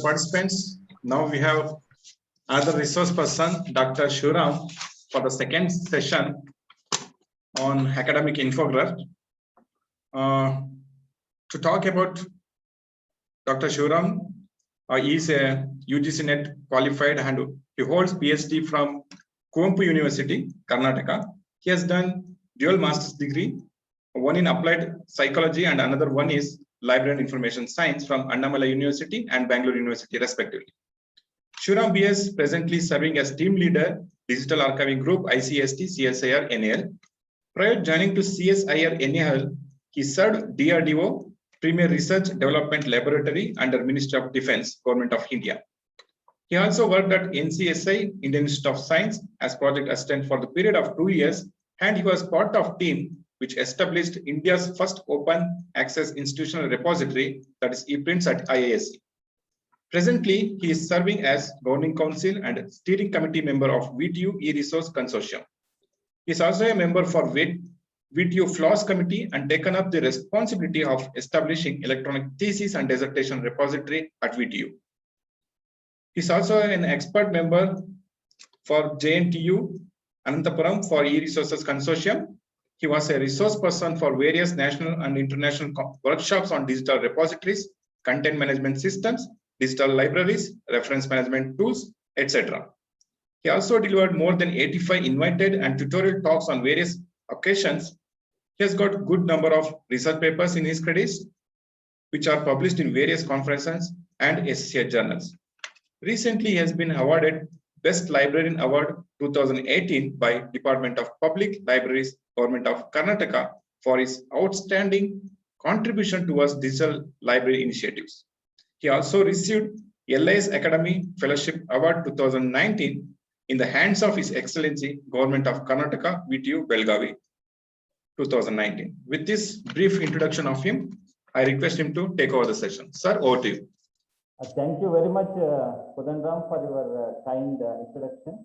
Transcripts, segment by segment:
Participants, now we have another resource person, Dr. Shivaram, for the second session on academic infograph. To talk about Dr. Shivaram, he is a UGC NET qualified and he holds PhD from Kuvempu University, Karnataka. He has done dual master's degree, one in applied psychology and another one is library and information science from Annamalai University and Bangalore University respectively. Shivaram BS presently serving as team leader, Digital Archiving Group, ICST, CSIR, NAL. Prior to joining to CSIR, NAL, he served DRDO, Premier Research Development Laboratory under Ministry of Defense, Government of India. He also worked at NCSI, Indian Institute of Science, as project assistant for the period of 2 years, and he was part of team which established India's first open access institutional repository, that is ePrints at IISc. Presently, he is serving as Governing Council and Steering Committee member of VTU eResource Consortium. He is also a member for VTU FLOSS Committee and taken up the responsibility of establishing electronic thesis and dissertation repository at VTU. He is also an expert member for JNTU Anantapuram for eResources Consortium. He was a resource person for various national and international workshops on digital repositories, content management systems, digital libraries, reference management tools, etc. He also delivered more than 85 invited and tutorial talks on various occasions. He has got a good number of research papers in his credits, which are published in various conferences and SCI journals. Recently, he has been awarded Best Librarian Award 2018 by Department of Public Libraries, Government of Karnataka for his outstanding contribution towards digital library initiatives. He also received LIS Academy Fellowship Award 2019 in the hands of His Excellency Government of Karnataka, VTU Belgavi 2019. With this brief introduction of him, I request him to take over the session. Sir, over to you. Thank you very much, Kodanram, for your kind introduction.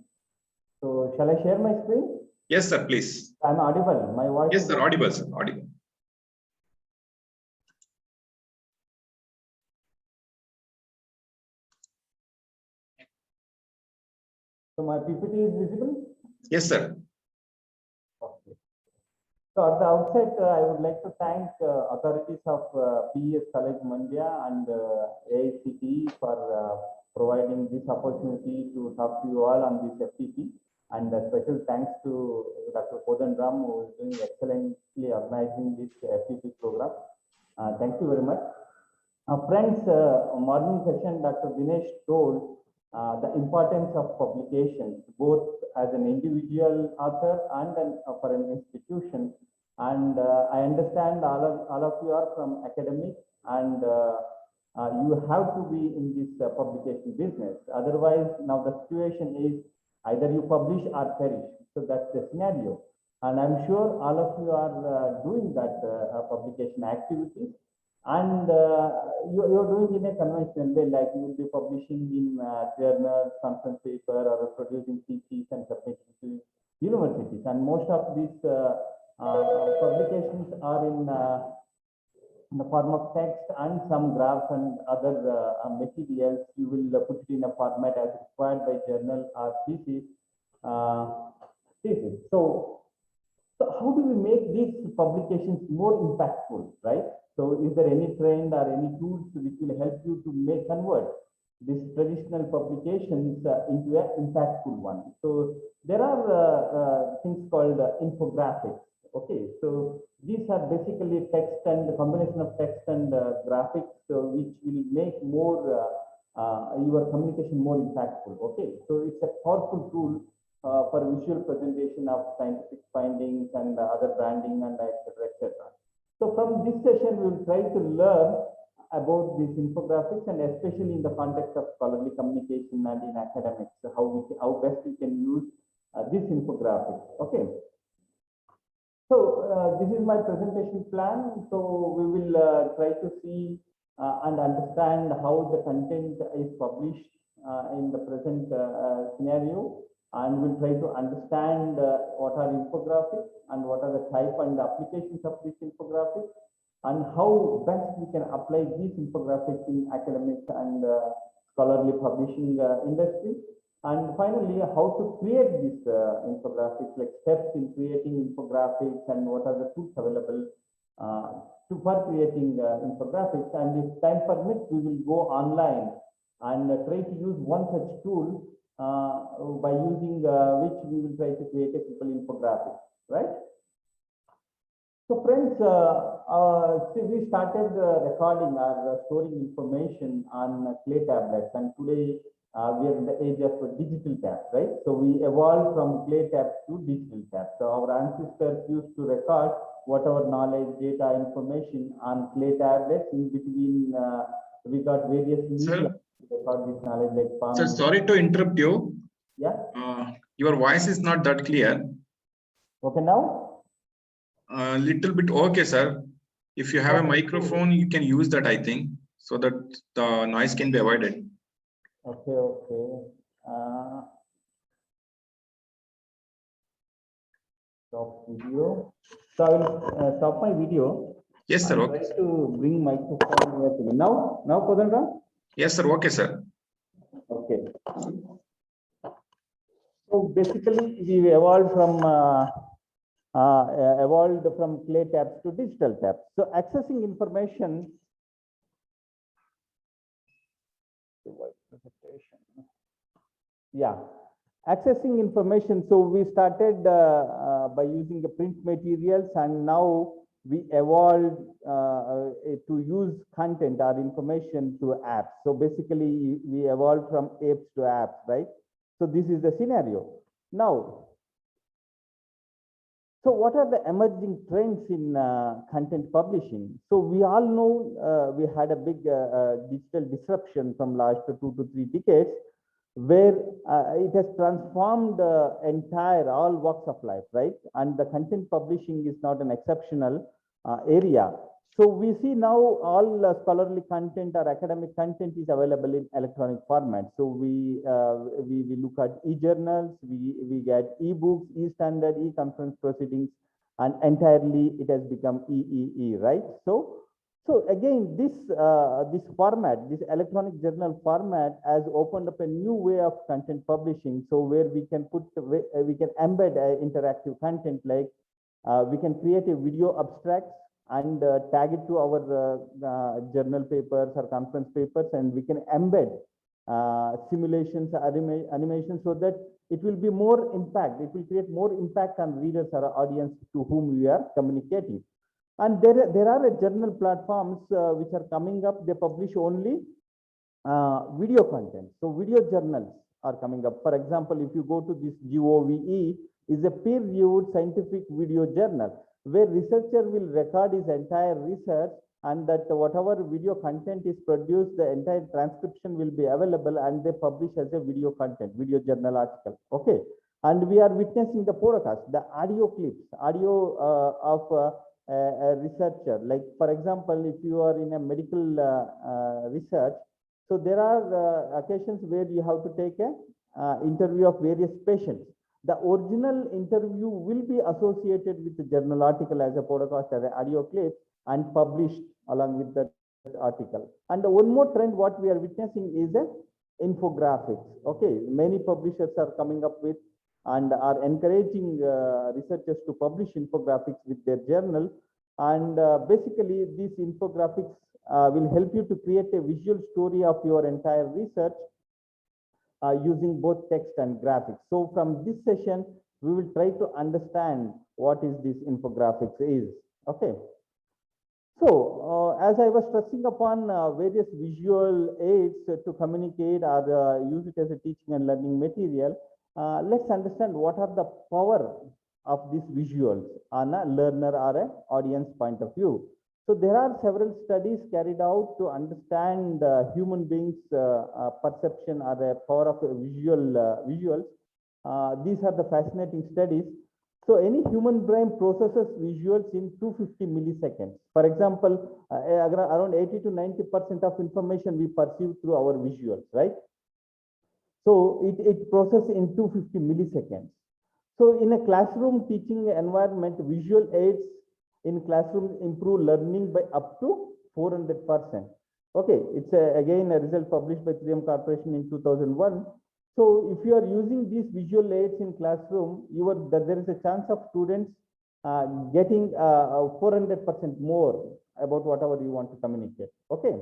So, shall I share my screen? Yes, sir, please. I'm audible. My voice. Yes, sir, audible, sir, audible. So, my PPT is visible? Yes, sir. Okay. So, at the outset, I would like to thank authorities of PES College Mandya and AICTE for providing this opportunity to talk to you all on this FTP. And a special thanks to Dr. Kodanram, who is doing excellently organizing this FTP program. Thank you very much. Friends, morning session, Dr. Dinesh told the importance of publications, both as an individual author and for an institution. And I understand all of you are from academic and you have to be in this publication business. Otherwise, now the situation is either you publish or perish. So that's the scenario. And I'm sure all of you are doing that publication activities. And you're doing in a conventional way, like you will be publishing in journals, conference paper, or producing theses and submitting to universities. And most of these publications are in the form of text and some graphs and other materials. You will put it in a format as required by journal or thesis. So how do we make these publications more impactful, right? So is there any trend or any tools which will help you to convert these traditional publications into an impactful one? So there are things called infographics. Okay, so these are basically text and the combination of text and graphics, which will make more your communication more impactful. Okay, so it's a powerful tool for visual presentation of scientific findings and other branding and etc. etc. So from this session, we will try to learn about these infographics and especially in the context of scholarly communication and in academics, how best we can use this infographics. Okay. So this is my presentation plan. So we will try to see and understand how the content is published in the present scenario, and we'll try to understand what are infographics and what are the type and applications of these infographics, and how best we can apply these infographics in academics and scholarly publishing industry. And finally, how to create these infographics, like steps in creating infographics and what are the tools available for creating infographics. And if time permits, we will go online and try to use one such tool by using which we will try to create a simple infographic, right? So friends, we started recording or storing information on clay tablets, and today we are in the age of digital tabs, right? So we evolved from clay tabs to digital tabs. So our ancestors used to record whatever knowledge, data, information on clay tablets. In between, we got various media to record this knowledge, like palm. Sir, sorry to interrupt you. Yeah. Your voice is not that clear. Okay, now. Little bit okay, sir. If you have a microphone, you can use that, I think, so that the noise can be avoided. Okay. Stop video. So I will stop my video. Yes, sir. Okay. Try to bring microphone here to me. Now, Kodandra? Yes, sir. Okay, sir. Okay. So basically, we evolved from clay tabs to digital tabs. So accessing information. Yeah, accessing information. So we started by using the print materials, and now we evolved to use content or information to apps. So basically, we evolved from apes to apps, right? So this is the scenario. Now, so what are the emerging trends in content publishing? So we all know we had a big digital disruption from last 2 to 3 decades, where it has transformed all walks of life, right? And the content publishing is not an exceptional area. So we see now all scholarly content or academic content is available in electronic format. So we look at e-journals, we get e-books, e-standard, e-conference proceedings, and entirely it has become EEE, right? So again, this format, this electronic journal format, has opened up a new way of content publishing. So where we can embed interactive content, like we can create a video abstract and tag it to our journal papers or conference papers, and we can embed simulations, animations, so that it will be more impact. It will create more impact on readers or audience to whom we are communicating. And there are journal platforms which are coming up. They publish only video content. So video journals are coming up. For example, if you go to this GOVE, is a peer-reviewed scientific video journal, where researcher will record his entire research, and that whatever video content is produced, the entire transcription will be available, and they publish as a video content, video journal article. Okay. And we are witnessing the podcast, the audio clips, of a researcher. Like, for example, if you are in a medical research, so there are occasions where you have to take a interview of various patients. The original interview will be associated with the journal article as a podcast, as an audio clip, and published along with that article. And one more trend what we are witnessing is the infographics. Okay, many publishers are coming up with and are encouraging researchers to publish infographics with their journal. And basically, these infographics will help you to create a visual story of your entire research using both text and graphics. So from this session, we will try to understand what is this infographics is. Okay. So as I was stressing upon various visual aids to communicate or use it as a teaching and learning material, let's understand what are the power of these visuals on a learner or an audience point of view. So there are several studies carried out to understand human beings' perception or the power of visuals. These are the fascinating studies. So any human brain processes visuals in 250 milliseconds. For example, around 80 to 90% of information we perceive through our visuals, right? So it processes in 250 milliseconds. So in a classroom teaching environment, visual aids in classrooms improve learning by up to 400%. Okay, it's again a result published by 3M Corporation in 2001. So if you are using these visual aids in classroom, there is a chance of students getting 400% more about whatever you want to communicate. Okay.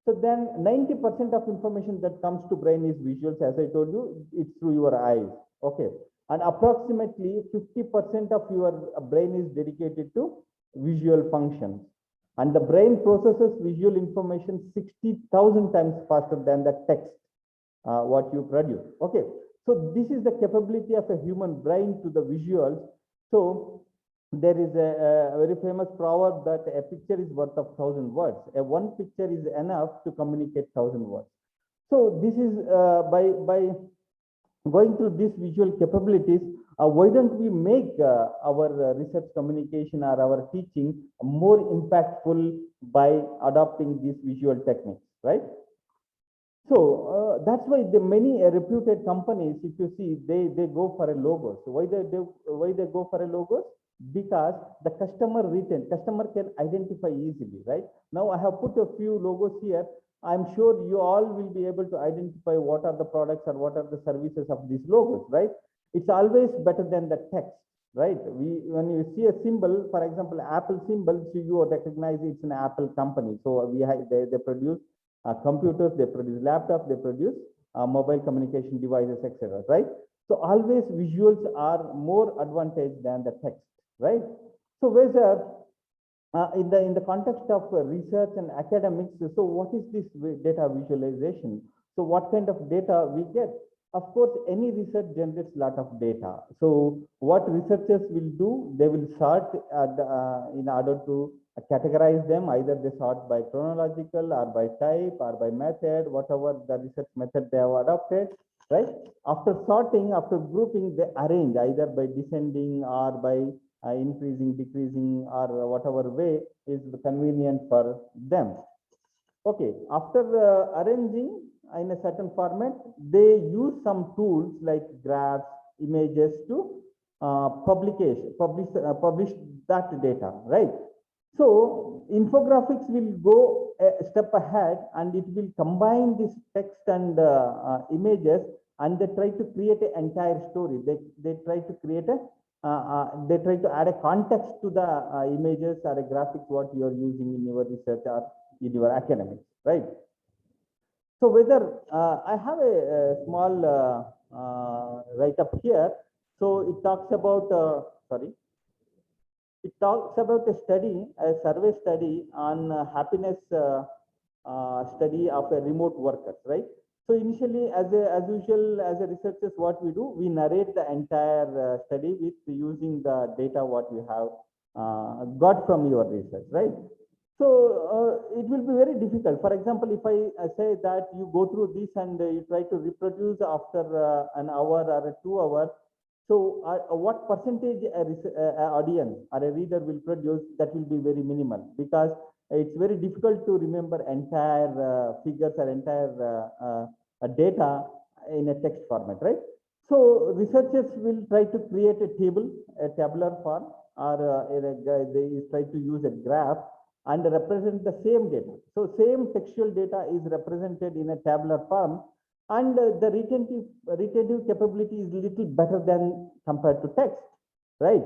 So then 90% of information that comes to brain is visuals. As I told you, it's through your eyes. Okay. And approximately 50% of your brain is dedicated to visual functions. And the brain processes visual information 60,000 times faster than the text what you produce. Okay. So this is the capability of a human brain to the visuals. So there is a very famous proverb that a picture is worth of 1,000 words. One picture is enough to communicate 1,000 words. So this is by going through these visual capabilities, why don't we make our research communication or our teaching more impactful by adopting these visual techniques, right? So that's why the many reputed companies, if you see, they go for a logo. So why they go for a logo? Because the customer can identify easily, right? Now I have put a few logos here. I'm sure you all will be able to identify what are the products or what are the services of these logos, right? It's always better than the text, right? When you see a symbol, for example, Apple symbol, so you recognize it's an Apple company. So they produce computers, they produce laptops, they produce mobile communication devices, etc. Right? So always visuals are more advantage than the text, right? So whether in the context of research and academics, so what is this data visualization? So what kind of data we get? Of course, any research generates a lot of data. So what researchers will do, they will sort in order to categorize them. Either they sort by chronological or by type or by method, whatever the research method they have adopted, right? After sorting, after grouping, they arrange either by descending or by increasing, decreasing, or whatever way is convenient for them. Okay, after arranging in a certain format, they use some tools like graphs, images to publish that data, right? So infographics will go a step ahead and it will combine this text and images, and they try to create an entire story. They try to create a they try to add a context to the images or a graphics what you are using in your research or in your academics, right? So whether I have a small write-up here. So it talks about, it talks about a study, a survey study on happiness study of a remote workers, right? So initially, as usual, as a researchers, what we do, we narrate the entire study with using the data what we have got from your research, right? So it will be very difficult. For example, if I say that you go through this and you try to reproduce after an hour or 2 hours, so what percentage a audience or a reader will produce, that will be very minimal, because it's very difficult to remember entire figures or entire data in a text format, right? So researchers will try to create a table, a tabular form, or they try to use a graph and represent the same data. So same textual data is represented in a tabular form, and the retentive capability is little better than compared to text, right?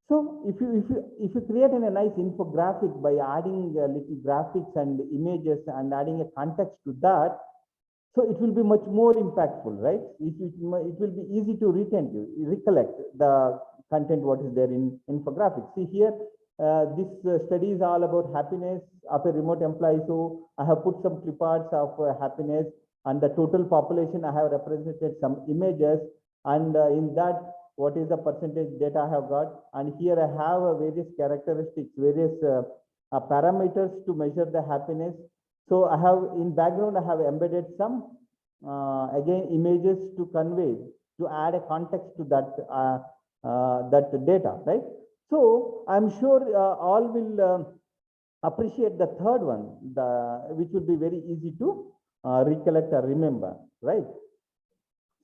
So if you create a nice infographic by adding little graphics and images and adding a context to that, so it will be much more impactful, right? It will be easy to recollect the content what is there in infographics. See here, this study is all about happiness of a remote employee. So I have put some clip arts of happiness, and the total population I have represented some images, and in that what is the percentage data I have got, and here I have various characteristics, various parameters to measure the happiness. So I have in background I have embedded some again images to convey, to add a context to that that data, right? So I'm sure all will appreciate the third one, which will be very easy to recollect or remember, right?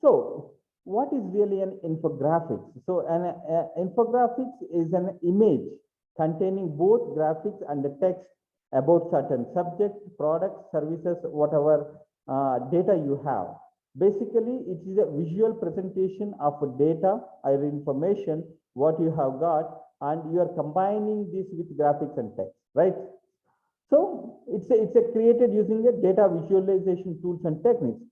So what is really an infographics? So an infographics is an image containing both graphics and the text about certain subject, products, services, whatever data you have. Basically, it is a visual presentation of data or information what you have got, and you are combining this with graphics and text, right? So it's a created using a data visualization tools and techniques.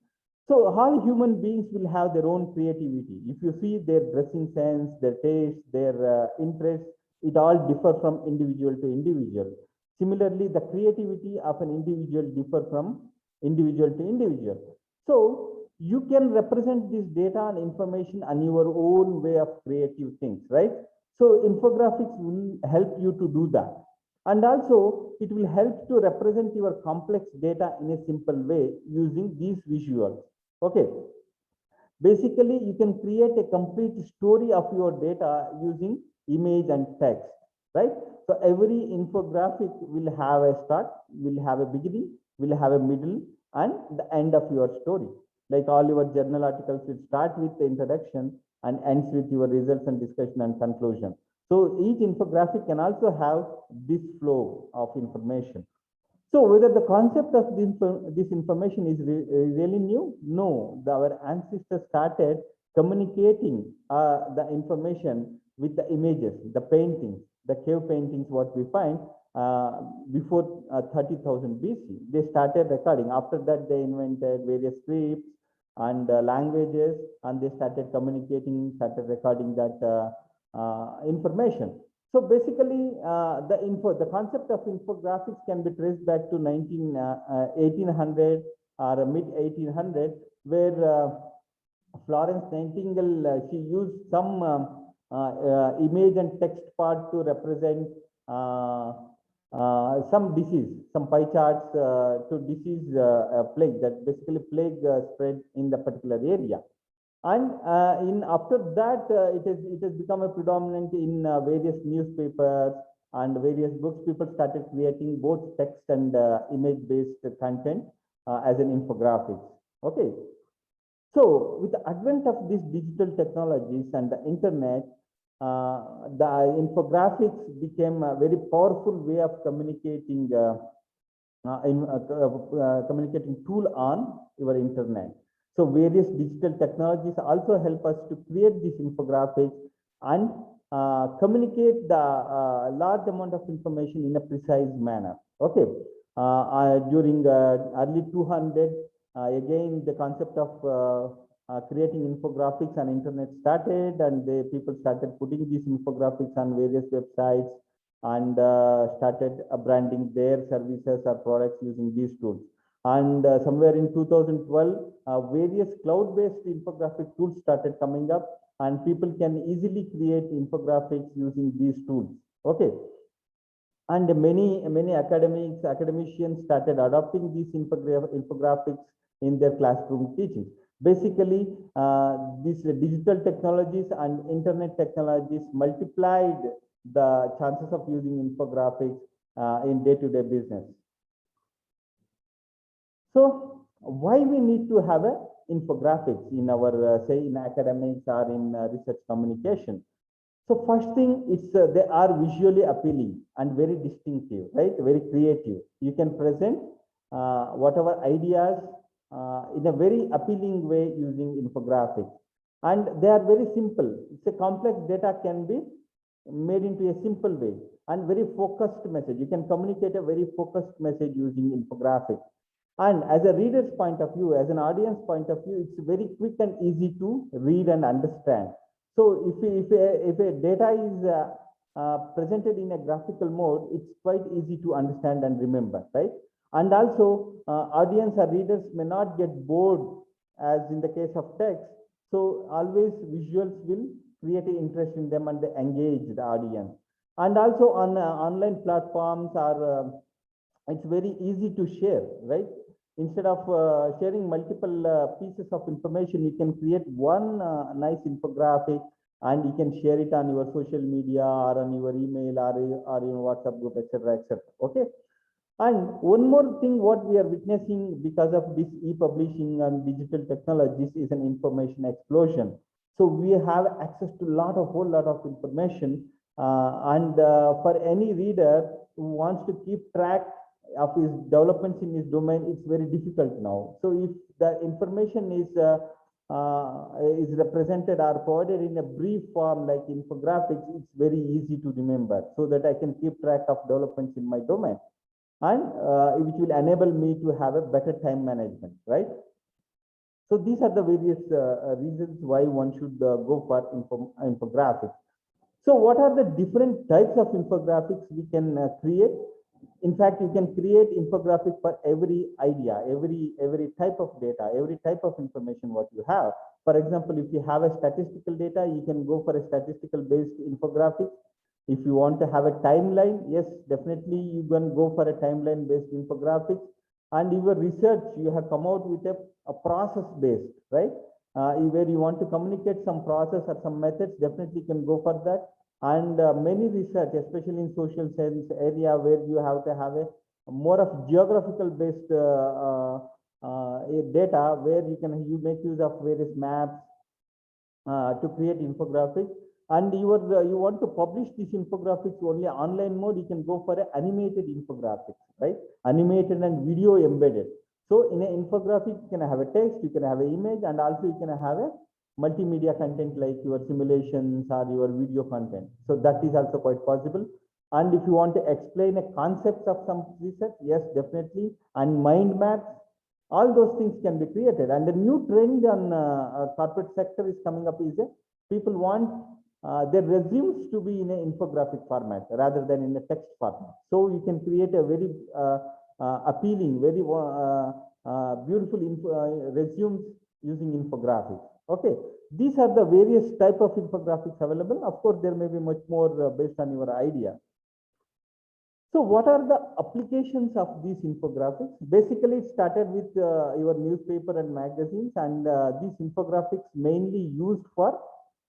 So all human beings will have their own creativity. If you see their dressing sense, their taste, their interests, it all differ from individual to individual. Similarly, the creativity of an individual differ from individual to individual. So you can represent this data and information on your own way of creative things, right? So infographics will help you to do that. And also it will help to represent your complex data in a simple way using these visuals. Okay. Basically, you can create a complete story of your data using image and text, right? So every infographic will have a start, will have a beginning, will have a middle, and the end of your story. Like all your journal articles will start with the introduction and ends with your results and discussion and conclusion. So each infographic can also have this flow of information. So whether the concept of this information is really new? No, our ancestors started communicating the information with the images, the paintings, the cave paintings, what we find before 30,000 BC. They started recording. After that, they invented various scripts and languages, and they started communicating, started recording that information. So basically, the concept of infographics can be traced back to 1800 or mid 1800, where Florence Nightingale she used some image and text part to represent some disease, some pie charts to disease plague, that basically plague spread in the particular area. And in after that, it has become a predominant in various newspapers and various books. People started creating both text and image-based content as an infographics. Okay. So with the advent of these digital technologies and the internet, the infographics became a very powerful way of communicating communicating tool on your internet. So various digital technologies also help us to create these infographics and communicate the large amount of information in a precise manner. Okay. During early 200, again the concept of creating infographics on internet started, and the people started putting these infographics on various websites and started branding their services or products using these tools. And somewhere in 2012, various cloud-based infographic tools started coming up, and people can easily create infographics using these tools. Okay. And many academicians started adopting these infographics in their classroom teaching. Basically, these digital technologies and internet technologies multiplied the chances of using infographics in day-to-day business. So why we need to have a infographics in our say in academics or in research communication? So first thing is they are visually appealing and very distinctive, right? Very creative. You can present whatever ideas in a very appealing way using infographics, and they are very simple. It's a complex data can be made into a simple way and very focused message. You can communicate a very focused message using infographics. And as a reader's point of view, as an audience point of view, it's very quick and easy to read and understand. So if a data is presented in a graphical mode, it's quite easy to understand and remember, right? And also audience or readers may not get bored as in the case of text. So always visuals will create an interest in them and they engage the audience. And also on online platforms are it's very easy to share, right? Instead of sharing multiple pieces of information, you can create one nice infographic and you can share it on your social media or on your email or your WhatsApp group, etc., etc. Okay. And one more thing, what we are witnessing because of this e-publishing and digital technologies is an information explosion. So we have access to whole lot of information, and for any reader who wants to keep track of his developments in his domain, it's very difficult now. So if the information is represented or provided in a brief form like infographics, it's very easy to remember, so that I can keep track of developments in my domain, and which will enable me to have a better time management, right? So these are the various reasons why one should go for infographics. So what are the different types of infographics we can create? In fact, you can create infographic for every idea, every type of data, every type of information what you have. For example, if you have a statistical data, you can go for a statistical based infographic. If you want to have a timeline, yes, definitely you can go for a timeline based infographic. And your research, you have come out with a process based, right? Where you want to communicate some process or some methods, definitely can go for that. And many research, especially in social science area, where you have to have a more of geographical based data, where you make use of various maps to create infographics. And you want to publish these infographics only online mode, you can go for an animated infographics, right? Animated and video embedded. So in an infographic, you can have a text, you can have an image, and also you can have a multimedia content like your simulations or your video content. So that is also quite possible. And if you want to explain a concept of some research, yes, definitely. And mind maps, all those things can be created. And the new trend on corporate sector is coming up is people want their resumes to be in an infographic format rather than in a text format. So you can create a very appealing, very beautiful resumes using infographics. Okay, these are the various type of infographics available. Of course, there may be much more based on your idea. So what are the applications of these infographics? Basically, it started with your newspaper and magazines, and these infographics mainly used for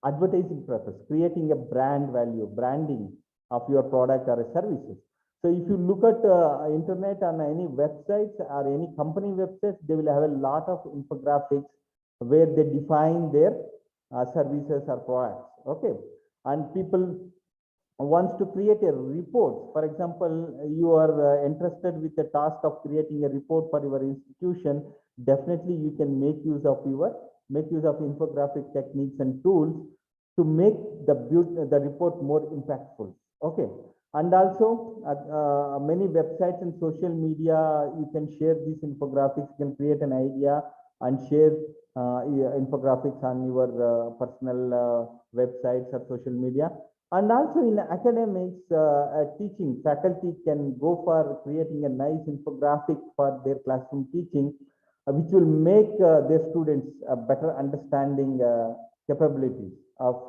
advertising purpose, creating a brand value, branding of your product or services. So if you look at internet on any websites or any company websites, they will have a lot of infographics where they define their services or products. Okay, and people wants to create a report. For example, you are interested with the task of creating a report for your institution. Definitely, you can make use of infographic techniques and tools to make the report more impactful. Okay, and also many websites and social media, you can share these infographics. You can create an idea and share infographics on your personal websites or social media. And also in academics, teaching, faculty can go for creating a nice infographic for their classroom teaching, which will make their students a better understanding capabilities of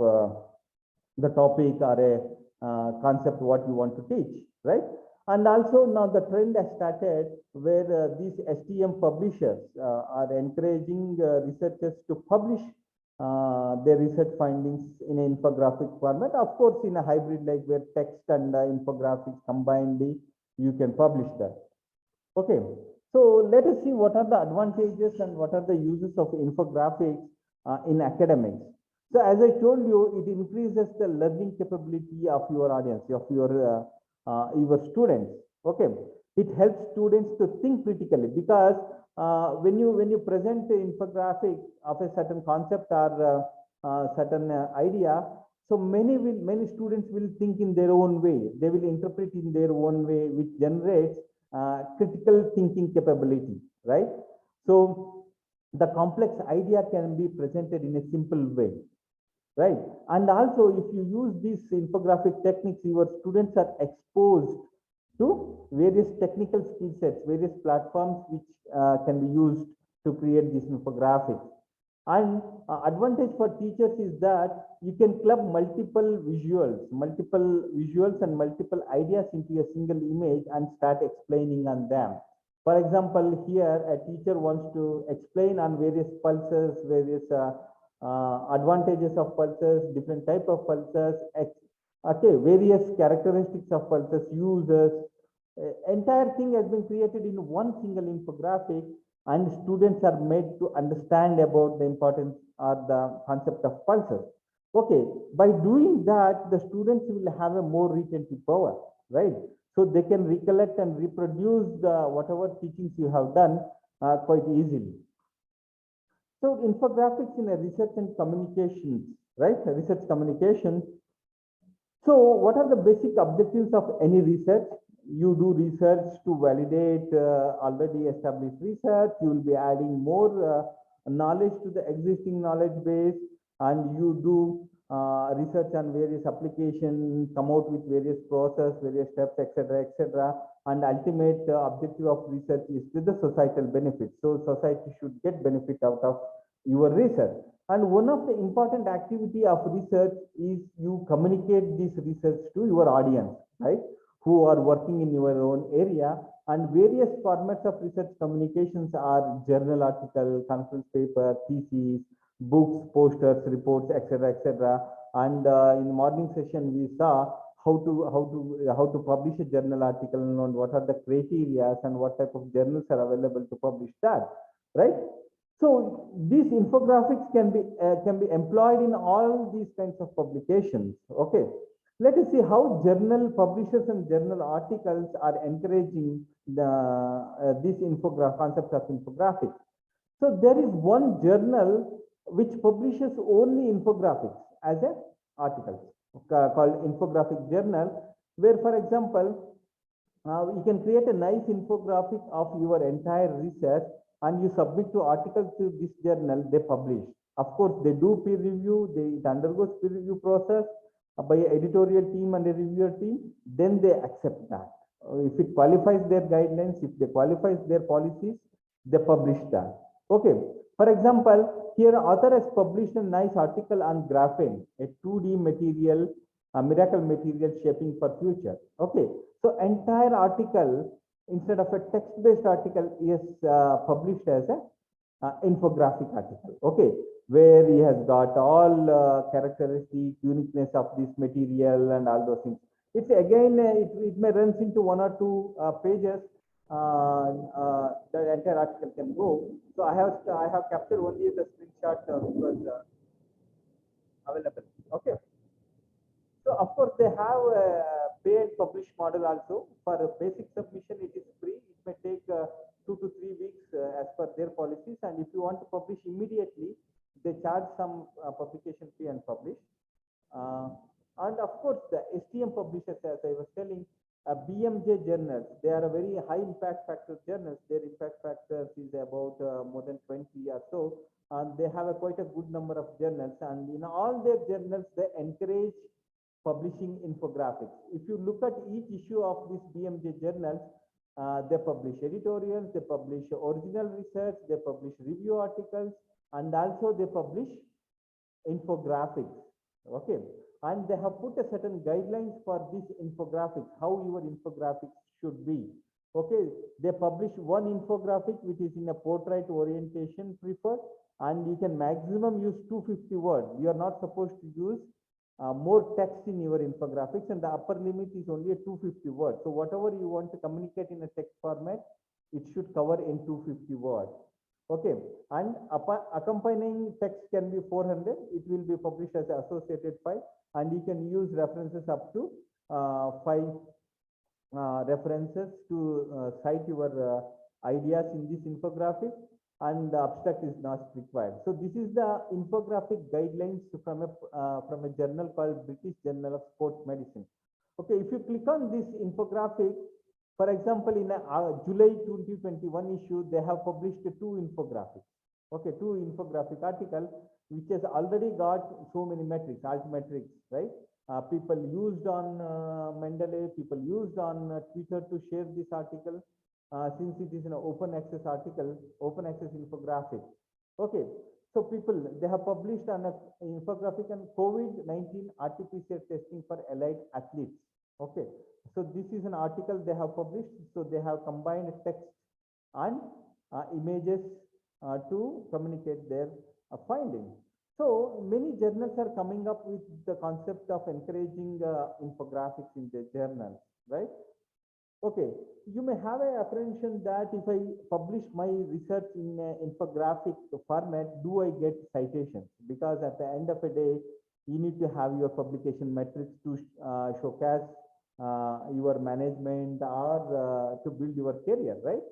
the topic or a concept what you want to teach, right? And also now the trend has started where these STM publishers are encouraging researchers to publish their research findings in an infographic format. Of course, in a hybrid like where text and infographics combined, you can publish that. Okay, so let us see what are the advantages and what are the uses of infographics in academics. So as I told you, it increases the learning capability of your audience, of your students. Okay, it helps students to think critically, because when you present the infographic of a certain concept or certain idea, so many students will think in their own way. They will interpret in their own way, which generates critical thinking capability, right? So the complex idea can be presented in a simple way, right? And also, if you use these infographic techniques, your students are exposed to various technical skill sets, various platforms which can be used to create these infographics. And advantage for teachers is that you can club multiple visuals and multiple ideas into a single image and start explaining on them. For example, here a teacher wants to explain on various pulses, various advantages of pulses, different type of pulses, okay, various characteristics of pulses, users. Entire thing has been created in one single infographic, and students are made to understand about the importance or the concept of pulses. Okay, by doing that, the students will have a more retentive power, right? So they can recollect and reproduce whatever teachings you have done quite easily. So infographics in a research and communications, right? Research communications. So what are the basic objectives of any research? You do research to validate already established research. You will be adding more knowledge to the existing knowledge base, and you do research on various applications, come out with various process, various steps, etc., etc. And ultimate objective of research is to the societal benefit. So society should get benefit out of your research. And one of the important activity of research is you communicate this research to your audience, right? Who are working in your own area. And various formats of research communications are journal article, conference paper, thesis, books, posters, reports, etc., etc. And in morning session we saw how to publish a journal article and what are the criteria and what type of journals are available to publish that, right? So these infographics can be employed in all these kinds of publications. Okay, let us see how journal publishers and journal articles are encouraging this concept of infographics. So there is one journal which publishes only infographics as an article called Infographic Journal, where, for example, you can create a nice infographic of your entire research and you submit to articles to this journal, they publish. Of course, they do peer review, it undergoes peer review process by an editorial team and a reviewer team, then they accept that. If it qualifies their guidelines, if they qualifies their policies, they publish that. Okay, for example, here author has published a nice article on graphene, a 2D material, a miracle material shaping for future. Okay, so entire article, instead of a text-based article, is published as a infographic article. Okay, where he has got all characteristic uniqueness of this material and all those things. It's again, it may runs into 1 or 2 pages. The entire article can go. So I have captured only the screenshot which was available. Okay. So of course they have a paid publish model also. For a basic submission, it is free. It may take 2 to 3 weeks as per their policies. And if you want to publish immediately, they charge some publication fee and publish. And of course, the STM publishers, as I was telling, BMJ journals, they are a very high impact factor journals. Their impact factor is about more than 20 or so. And they have quite a good number of journals. And in all their journals, they encourage publishing infographics. If you look at each issue of this BMJ journals, they publish editorials, they publish original research, they publish review articles, and also they publish infographics. Okay, and they have put a certain guidelines for these infographics, how your infographics should be. Okay, they publish one infographic which is in a portrait orientation preferred, and you can maximum use 250 words. You are not supposed to use more text in your infographics, and the upper limit is only a 250 words. So whatever you want to communicate in a text format, it should cover in 250 words. Okay, and accompanying text can be 400. It will be published as an associated file, and you can use references up to 5 references to cite your ideas in this infographic, and the abstract is not required. So this is the infographic guidelines from a journal called British Journal of Sports Medicine. Okay, if you click on this infographic, for example, in a July 2021 issue, they have published 2 infographics. Okay, 2 infographic articles, which has already got so many metrics, altmetrics, right? People used on Mendeley, people used on Twitter to share this article. Since it is an open access article, open access infographic. Okay, so people, they have published an infographic on COVID-19 RT-PCR testing for allied athletes. Okay, so this is an article they have published. So they have combined text and images to communicate their findings. So many journals are coming up with the concept of encouraging infographics in their journals, right? Okay, you may have an apprehension that if I publish my research in an infographic format, do I get citations? Because at the end of the day, you need to have your publication metrics to showcase your management or to build your career, right?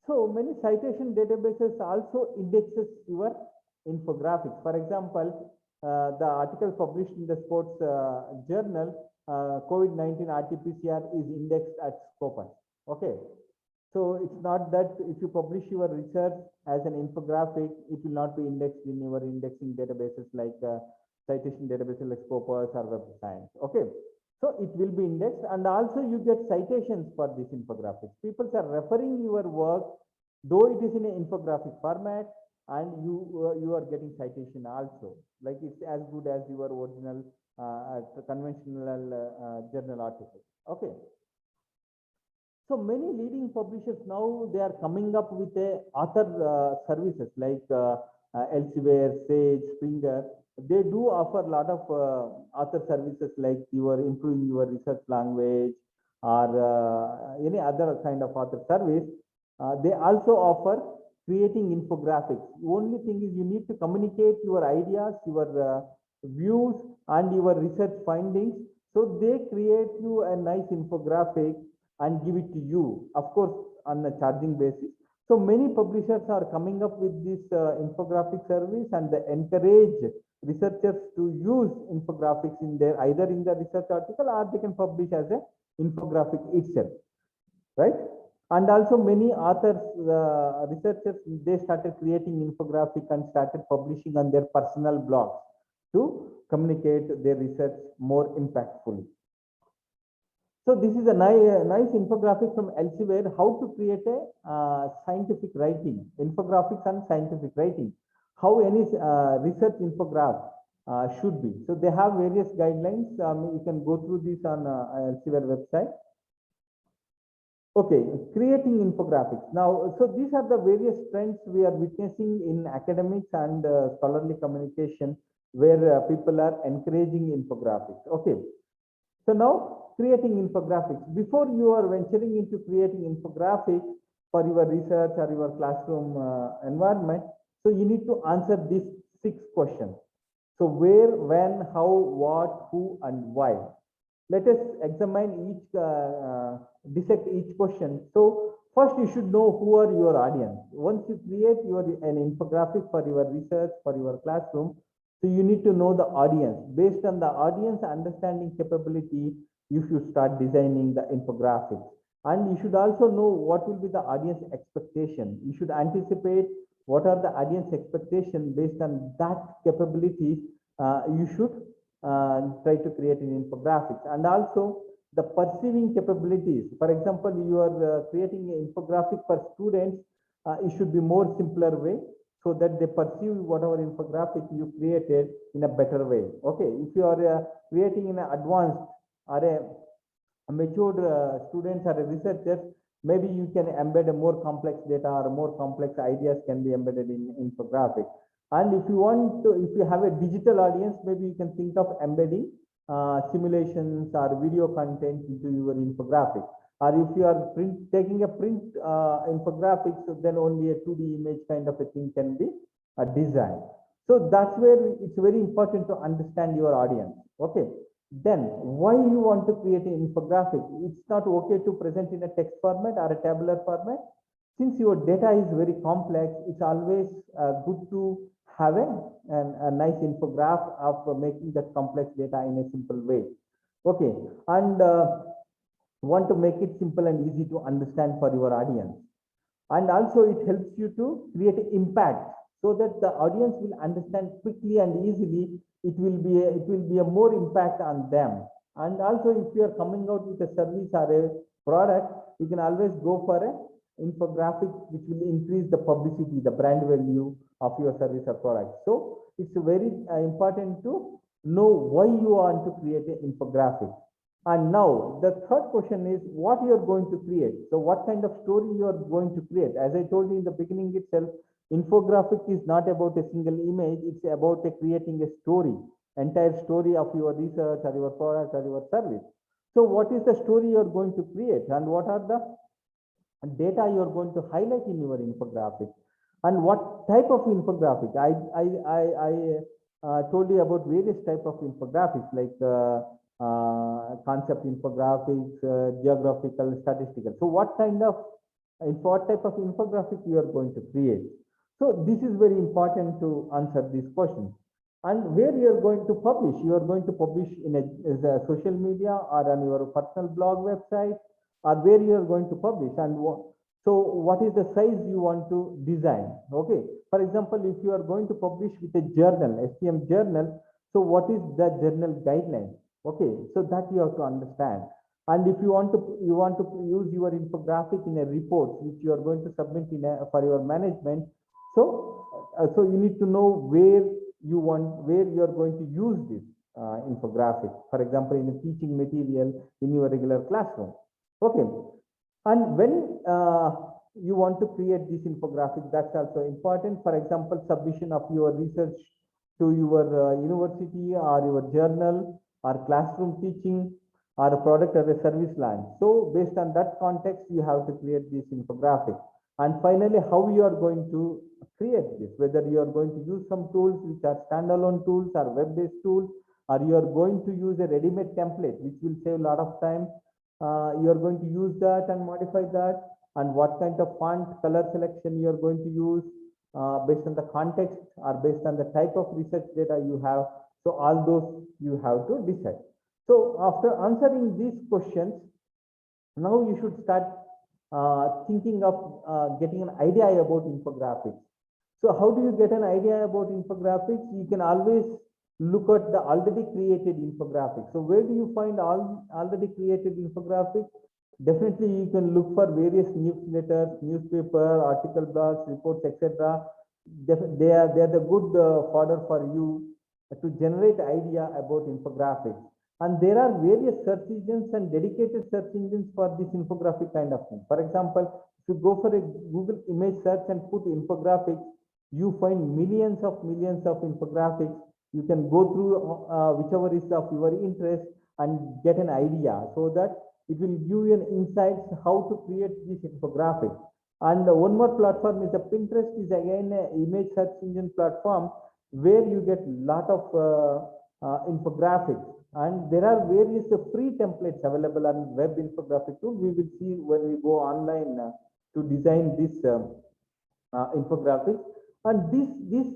So many citation databases also indexes your infographics. For example, the article published in the sports journal, COVID-19 RT-PCR is indexed at Scopus. Okay. So it's not that if you publish your research as an infographic, it will not be indexed in your indexing databases like citation databases like Scopus or Web of Science. Okay. So it will be indexed, and also you get citations for this infographics. People are referring your work, though it is in an infographic format, and you are getting citation also. Like it's as good as your original conventional journal article. Okay. So many leading publishers now they are coming up with a author services like Elsevier, Sage, Springer. They do offer a lot of author services like your improving your research language or any other kind of author service. They also offer creating infographics. The only thing is you need to communicate your ideas, your views, and your research findings. So they create you a nice infographic and give it to you, of course, on a charging basis. So many publishers are coming up with this infographic service, and they encourage researchers to use infographics in their either in the research article or they can publish as a infographic itself, right? And also many authors, researchers, they started creating infographic and started publishing on their personal blogs to communicate their research more impactfully. So this is a nice infographic from Elsevier, how to create a scientific writing, infographics and scientific writing, how any research infograph should be. So they have various guidelines. You can go through this on Elsevier website. Okay, creating infographics. Now, so these are the various trends we are witnessing in academics and scholarly communication where people are encouraging infographics. Okay. So now creating infographics. Before you are venturing into creating infographics for your research or your classroom environment, so you need to answer these 6 questions. So where, when, how, what, who, and why. Let us examine each, dissect each question. So first you should know who are your audience. Once you create an infographic for your research, for your classroom, so you need to know the audience. Based on the audience understanding capability, you should start designing the infographics. And you should also know what will be the audience expectation. You should anticipate what are the audience expectation. Based on that capabilities, you should try to create an infographics. And also the perceiving capabilities. For example, you are creating an infographic for students, it should be more simpler way, so that they perceive whatever infographic you created in a better way. Okay, if you are creating in an advanced or a matured students or researchers, maybe you can embed a more complex data or more complex ideas can be embedded in infographic. And if you want to, if you have a digital audience, maybe you can think of embedding simulations or video content into your infographic. Or if you are taking a print infographics, then only a 2D image kind of a thing can be designed. So that's where it's very important to understand your audience. Okay. Then why you want to create an infographic? It's not okay to present in a text format or a tabular format. Since your data is very complex, it's always good to have a nice infograph of making that complex data in a simple way. Okay. And want to make it simple and easy to understand for your audience. And also it helps you to create impact so that the audience will understand quickly and easily. It will be a more impact on them. And also if you are coming out with a service or a product, you can always go for a infographic which will increase the publicity, the brand value of your service or product. So it's very important to know why you want to create an infographic. And now the third question is what you are going to create. So what kind of story you are going to create? As I told you in the beginning itself, infographic is not about a single image. It's about creating a story, entire story of your research or your product or your service. So what is the story you are going to create, and what are the data you are going to highlight in your infographic, and what type of infographic? I told you about various type of infographics like concept infographics, geographical, statistical. So what type of infographic you are going to create? So this is very important to answer this question. And where you are going to publish? You are going to publish in a social media or on your personal blog website, or where you are going to publish, and so what is the size you want to design? Okay, for example, if you are going to publish with a journal, STM journal, so what is the journal guideline? Okay, so that you have to understand. And if you want to use your infographic in a report which you are going to submit for your management, so you need to know where you are going to use this infographic. For example, in a teaching material in your regular classroom. Okay, and when you want to create this infographic, that's also important. For example, submission of your research to your university or your journal or classroom teaching or a product or a service line. So based on that context, you have to create this infographic. And finally, how you are going to create this, whether you are going to use some tools which are standalone tools or web-based tools, or you are going to use a ready-made template, which will save a lot of time. You are going to use that and modify that, and what kind of font color selection you are going to use based on the context or based on the type of research data you have. So all those you have to decide. So after answering these questions, now you should start thinking of getting an idea about infographics. So how do you get an idea about infographics? You can always look at the already created infographics. So where do you find already created infographics? Definitely you can look for various newsletters, newspaper, article blogs, reports, etc. They are the good fodder for you to generate idea about infographics. And there are various search engines and dedicated search engines for this infographic kind of thing. For example, if you go for a Google image search and put infographics, you find millions of infographics. You can go through whichever is of your interest and get an idea, so that it will give you an insights how to create this infographic. And one more platform is the Pinterest, is again an image search engine platform where you get lot of infographics. And there are various free templates available on web infographic tool. We will see when we go online to design this infographics. And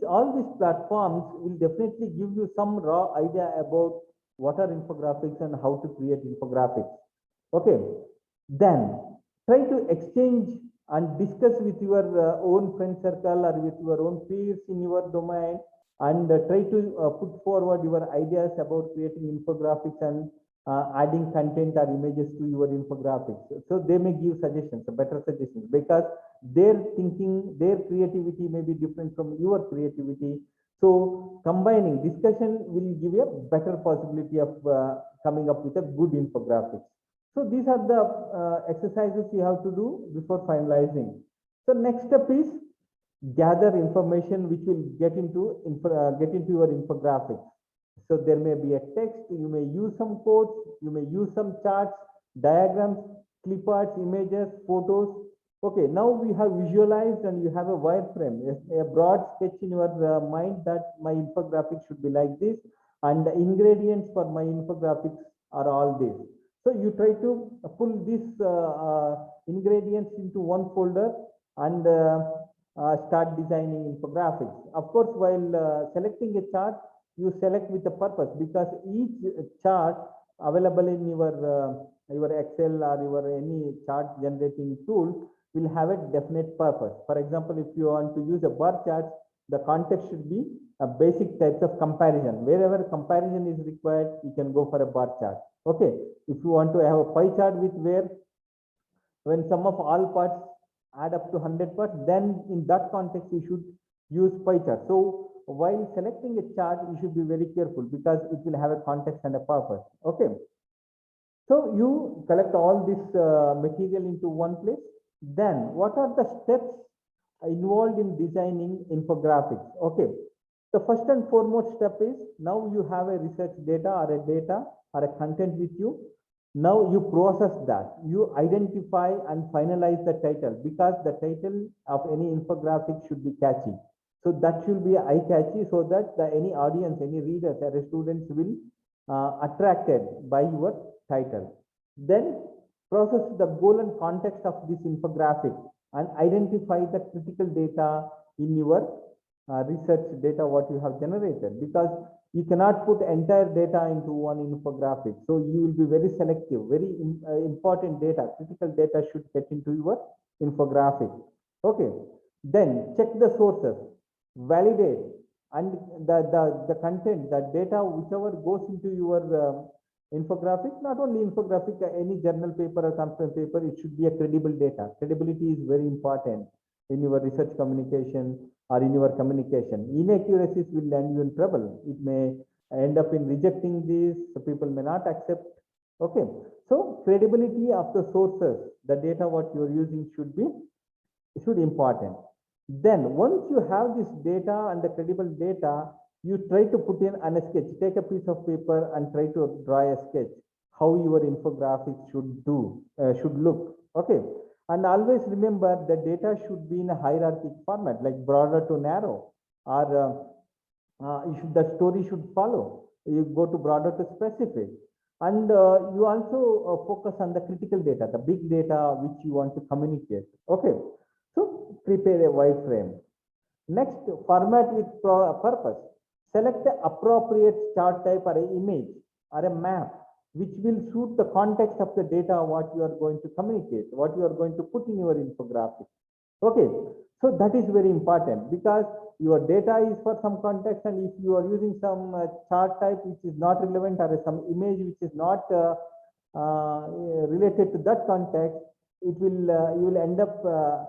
all these platforms will definitely give you some raw idea about what are infographics and how to create infographics. Okay, then try to exchange and discuss with your own friend circle or with your own peers in your domain, and try to put forward your ideas about creating infographics and adding content or images to your infographics. So they may give suggestions, better suggestions, because their thinking, their creativity may be different from your creativity. So combining discussion will give you a better possibility of coming up with a good infographics. So these are the exercises you have to do before finalizing. So next step is gather information which will get into your infographics. So there may be a text, you may use some quotes, you may use some charts, diagrams, clip arts, images, photos. Okay, now we have visualized and you have a wireframe, a broad sketch in your mind that my infographic should be like this, and the ingredients for my infographics are all this. So you try to pull these ingredients into one folder and start designing infographics. Of course, while selecting a chart, you select with a purpose, because each chart available in your Excel or your any chart generating tool will have a definite purpose. For example, if you want to use a bar chart, the context should be a basic types of comparison. Wherever comparison is required, you can go for a bar chart. Okay, if you want to have a pie chart with where when sum of all parts add up to 100 parts, then in that context you should use pie chart. So while selecting a chart, you should be very careful, because it will have a context and a purpose. Okay, so you collect all this material into one place. Then what are the steps involved in designing infographics? Okay, the first and foremost step is, now you have a research data or a content with you. Now you process that, you identify and finalize the title, because the title of any infographic should be catchy. So that should be eye catchy, so that any audience, any readers or students will attracted by your title. Then process the goal and context of this infographic and identify the critical data in your research data what you have generated, because you cannot put entire data into one infographic. So you will be very selective. Very important data, critical data should get into your infographic. Okay. Then check the sources, validate, and the content, the data, whichever goes into your infographic, not only infographic, any journal paper or conference paper, it should be a credible data. Credibility is very important in your research communication or in your communication. Inaccuracies will land you in trouble. It may end up in rejecting this, so people may not accept. Okay, so credibility of the sources, the data what you are using should be important. Then once you have this data and the credible data, you try to put in a sketch. Take a piece of paper and try to draw a sketch how your infographic should look. Okay, and always remember the data should be in a hierarchic format, like broader to narrow, or the story should follow. You go to broader to specific, and you also focus on the critical data, the big data which you want to communicate. Okay, so prepare a wireframe. Next, format with purpose. Select the appropriate chart type or an image or a map which will suit the context of the data what you are going to communicate, what you are going to put in your infographic. Okay, so that is very important, because your data is for some context, and if you are using some chart type which is not relevant, or some image which is not related to that context, it will you will end up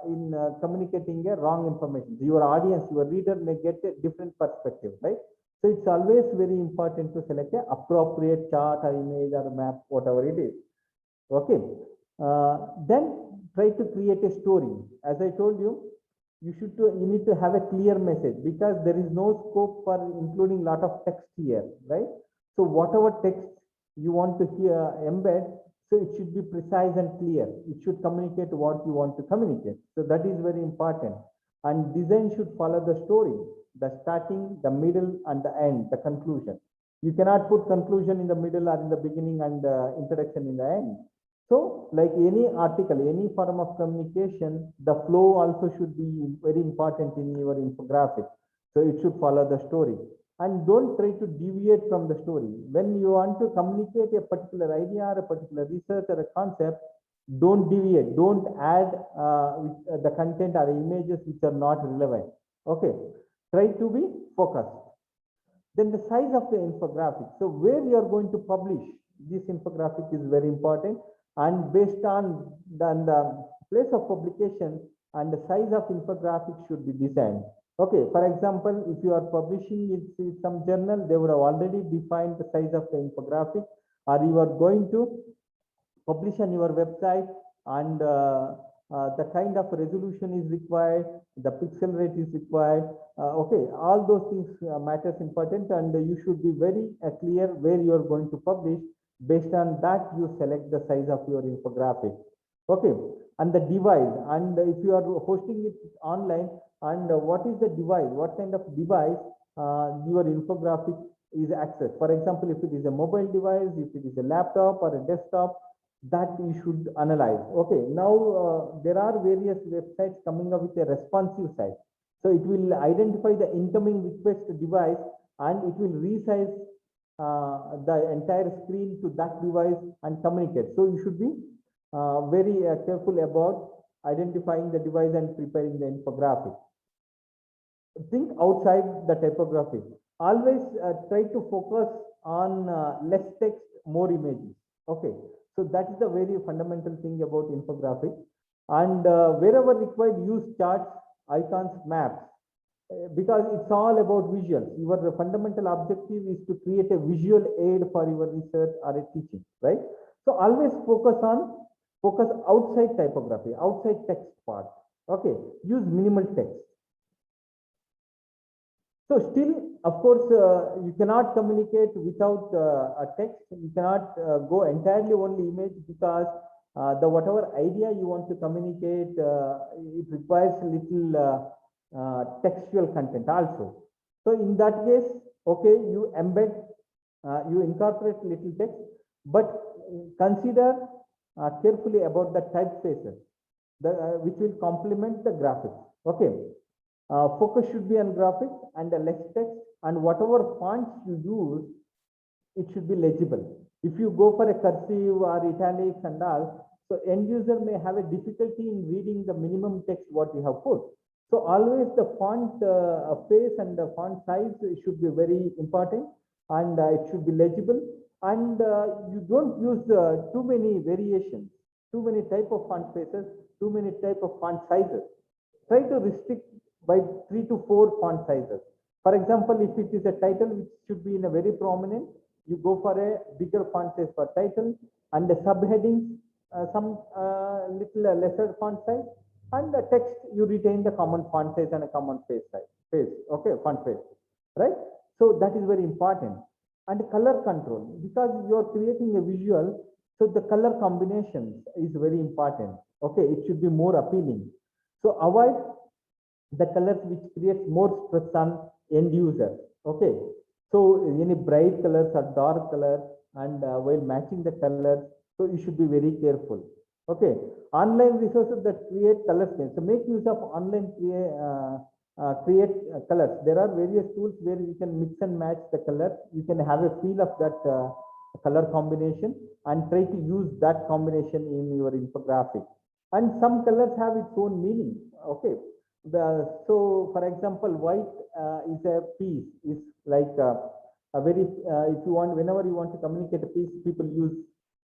in communicating a wrong information. Your audience, your reader may get a different perspective, right? So it's always very important to select an appropriate chart or image or map, whatever it is. Okay, then try to create a story. As I told you, you need to have a clear message, because there is no scope for including lot of text here, right? So whatever text you want to embed, so it should be precise and clear. It should communicate what you want to communicate. So that is very important. And design should follow the story, the starting, the middle, and the end, the conclusion. You cannot put conclusion in the middle or in the beginning and introduction in the end. So like any article, any form of communication, the flow also should be very important in your infographic. So it should follow the story. And don't try to deviate from the story. When you want to communicate a particular idea or a particular research or a concept, don't deviate. Don't add the content or images which are not relevant. Okay, try to be focused. Then the size of the infographic. So where you are going to publish this infographic is very important, and based on the place of publication and the size of infographic should be designed. Okay, for example, if you are publishing in some journal, they would have already defined the size of the infographic, or you are going to publish on your website, and the kind of resolution is required, the pixel rate is required. Okay, all those things matters important, and you should be very clear where you are going to publish. Based on that, you select the size of your infographic. Okay, and the device, and if you are hosting it online, and what is the device, what kind of device your infographic is accessed. For example, if it is a mobile device, if it is a laptop or a desktop, that you should analyze. Okay, now there are various websites coming up with a responsive site. So it will identify the incoming request device, and it will resize the entire screen to that device and communicate. So you should be very careful about identifying the device and preparing the infographic. Think outside the typography. Always try to focus on less text, more images. Okay, so that is the very fundamental thing about infographic. And wherever required, use charts, icons, maps, because it's all about visuals. Your fundamental objective is to create a visual aid for your research or a teaching, right? So always focus outside typography, outside text part. Okay, use minimal text. So still, of course, you cannot communicate without a text. You cannot go entirely only image, because the whatever idea you want to communicate, it requires little textual content also. So in that case, okay, you embed you incorporate little text, but consider carefully about the typefaces, which will complement the graphics. Okay, focus should be on graphics and the less text, and whatever fonts you use, it should be legible. If you go for a cursive or italics and all, so end user may have a difficulty in reading the minimum text what you have put. So always the font face and the font size should be very important, and it should be legible, and you don't use too many variations, too many type of font faces, too many type of font sizes. Try to restrict by 3 to 4 font sizes. For example, if it is a title which should be in a very prominent, you go for a bigger font size for title, and the subheadings some little lesser font size, and the text you retain the common font size and a common okay, font face, right? So that is very important. And color control, because you are creating a visual, so the color combinations is very important. Okay, it should be more appealing. So avoid the colors which creates more stress on end user. Okay, so any bright colors or dark color, and while matching the colors, so you should be very careful. Okay, online resources that create color schemes. So make use of online create colors. There are various tools where you can mix and match the color. You can have a feel of that color combination and try to use that combination in your infographic. And some colors have its own meaning. Okay, so for example, white is a peace, is like a very if you want, whenever you want to communicate a peace, people use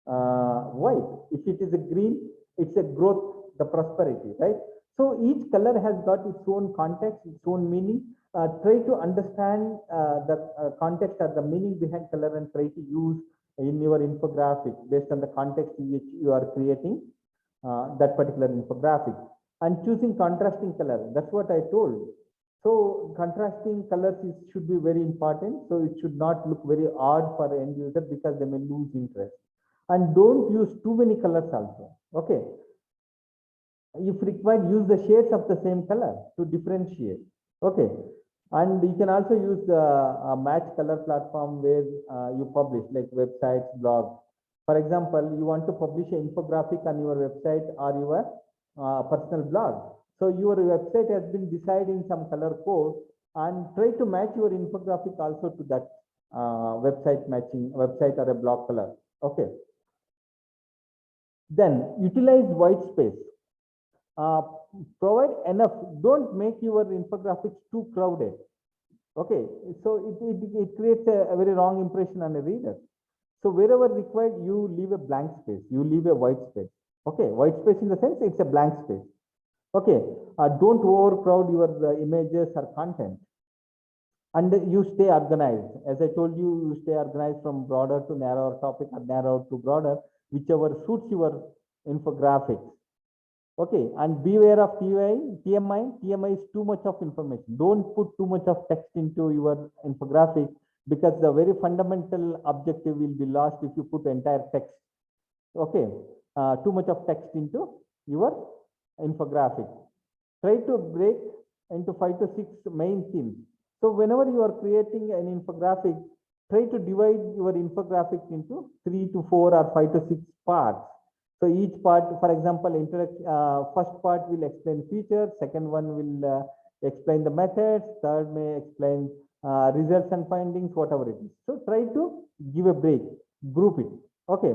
white. If it is a green, it's a growth, the prosperity, right? So each color has got its own context, its own meaning. Try to understand the context or the meaning behind color and try to use in your infographic based on the context in which you are creating that particular infographic. And choosing contrasting color, that's what I told. So contrasting colors should be very important. So it should not look very odd for the end user, because they may lose interest. And don't use too many colors also. Okay, if required, use the shades of the same color to differentiate. Okay, and you can also use a match color platform where you publish, like websites, blogs. For example, you want to publish an infographic on your website or your personal blog. So your website has been decided in some color code, and try to match your infographic also to that website or a blog color. Okay. Then utilize white space. Provide enough. Don't make your infographics too crowded. Okay, so it creates a very wrong impression on a reader. So wherever required, you leave a blank space. You leave a white space. Okay, white space in the sense it's a blank space. Okay, don't overcrowd your images or content, and you stay organized. As I told you, you stay organized from broader to narrower topic or narrow to broader, whichever suits your infographics. Okay, and beware of TMI. TMI is too much of information. Don't put too much of text into your infographic, because the very fundamental objective will be lost if you put entire text. Okay, too much of text into your infographic. Try to break into 5 to 6 main themes. So whenever you are creating an infographic, try to divide your infographic into 3 to 4 or 5 to 6 parts. So each part, for example, first part will explain features, second one will explain the methods, third may explain results and findings, whatever it is. So try to give a break, group it. Okay.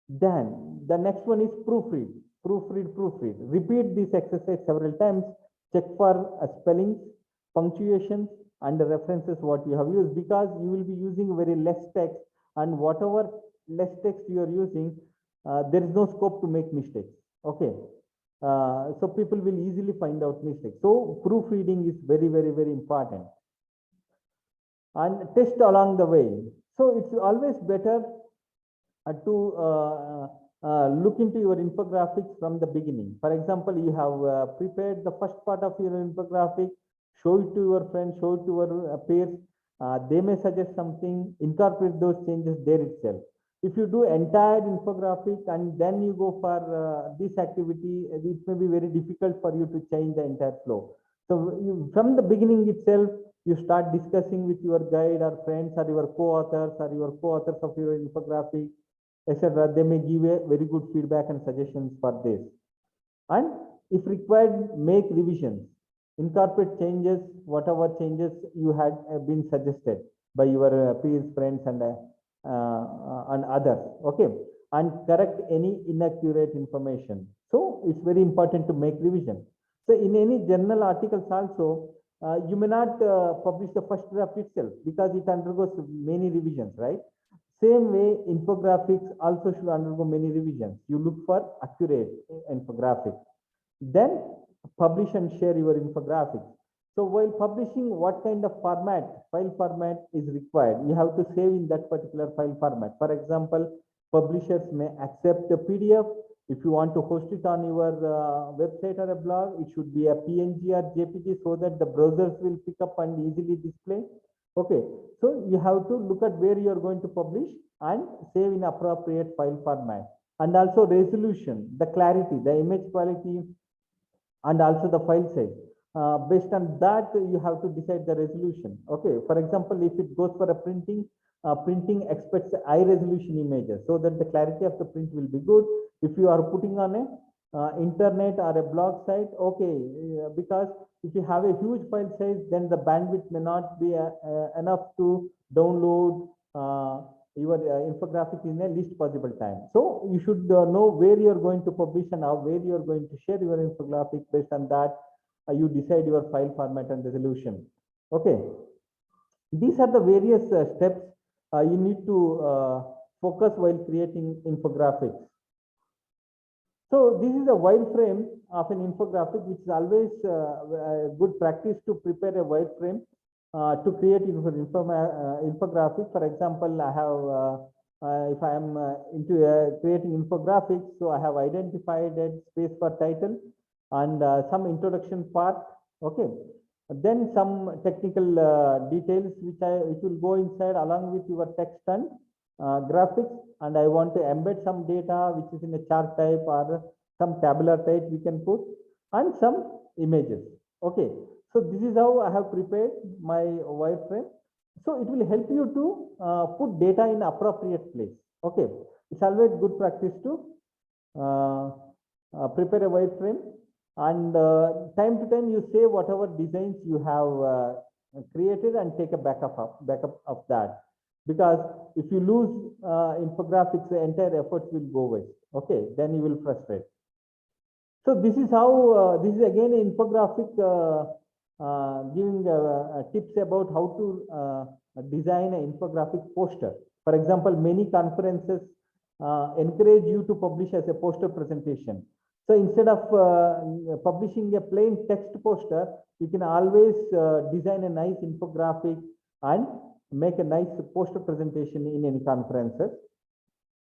Then the next one is proofread. Proofread. Repeat this exercise several times. Check for spellings, punctuations, and the references what you have used, because you will be using very less text, and whatever less text you are using, there is no scope to make mistakes. Okay, so people will easily find out mistakes. So proofreading is very, very, very important, and test along the way. So it's always better to look into your infographics from the beginning. For example, you have prepared the first part of your infographic, show it to your friends, show it to your peers. They may suggest something, incorporate those changes there itself. If you do entire infographic and then you go for this activity, it may be very difficult for you to change the entire flow. So from the beginning itself, you start discussing with your guide or friends or your co-authors of your infographic, etc. They may give a very good feedback and suggestions for this. And if required, make revisions, incorporate changes, whatever changes you had been suggested by your peers, friends, and others. Okay, and correct any inaccurate information. So it's very important to make revision. So in any journal articles also, you may not publish the first draft itself because it undergoes many revisions, right? Same way, infographics also should undergo many revisions. You look for accurate infographics. Then publish and share your infographics. So while publishing, what kind of format, file format is required? You have to save in that particular file format. For example, publishers may accept a PDF. If you want to host it on your website or a blog, it should be a PNG or JPG so that the browsers will pick up and easily display. Okay, so you have to look at where you are going to publish and save in appropriate file format. And also resolution, the clarity, the image quality, and also the file size. Based on that, you have to decide the resolution. Okay, for example, if it goes for a printing, printing expects high resolution images so that the clarity of the print will be good. If you are putting on a internet or a blog site, okay, because if you have a huge file size, then the bandwidth may not be enough to download your infographic in a least possible time. So you should know where you are going to publish and how where you are going to share your infographic. Based on that, you decide your file format and resolution. Okay, these are the various steps you need to focus while creating infographics. So this is a wireframe of an infographic, which is always a good practice to prepare a wireframe to create infographic. For example, I have, if I am into creating infographics, so I have identified a space for title and some introduction part. Okay, then some technical details which will go inside along with your text and graphics, and I want to embed some data which is in a chart type or some tabular type we can put, and some images. Okay, so this is how I have prepared my wireframe. So it will help you to put data in appropriate place. Okay, it's always good practice to prepare a wireframe, and time to time you save whatever designs you have created and take a backup of that. Because if you lose infographics, the entire efforts will go waste. Okay, then you will frustrate. So this is how, this is again an infographic giving tips about how to design an infographic poster. For example, many conferences encourage you to publish as a poster presentation. So instead of publishing a plain text poster, you can always design a nice infographic and make a nice poster presentation in any conferences.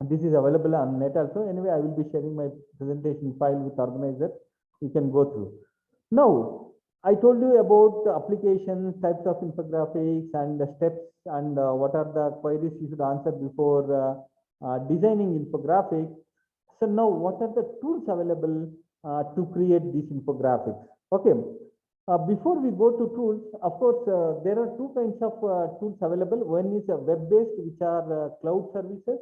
This is available on net also. Anyway, I will be sharing my presentation file with organizer. You can go through. Now, I told you about the applications, types of infographics, and the steps, and what are the queries you should answer before designing infographics. So now, what are the tools available to create these infographics? Okay. Before we go to tools, of course, there are two kinds of tools available. One is web-based, which are cloud services,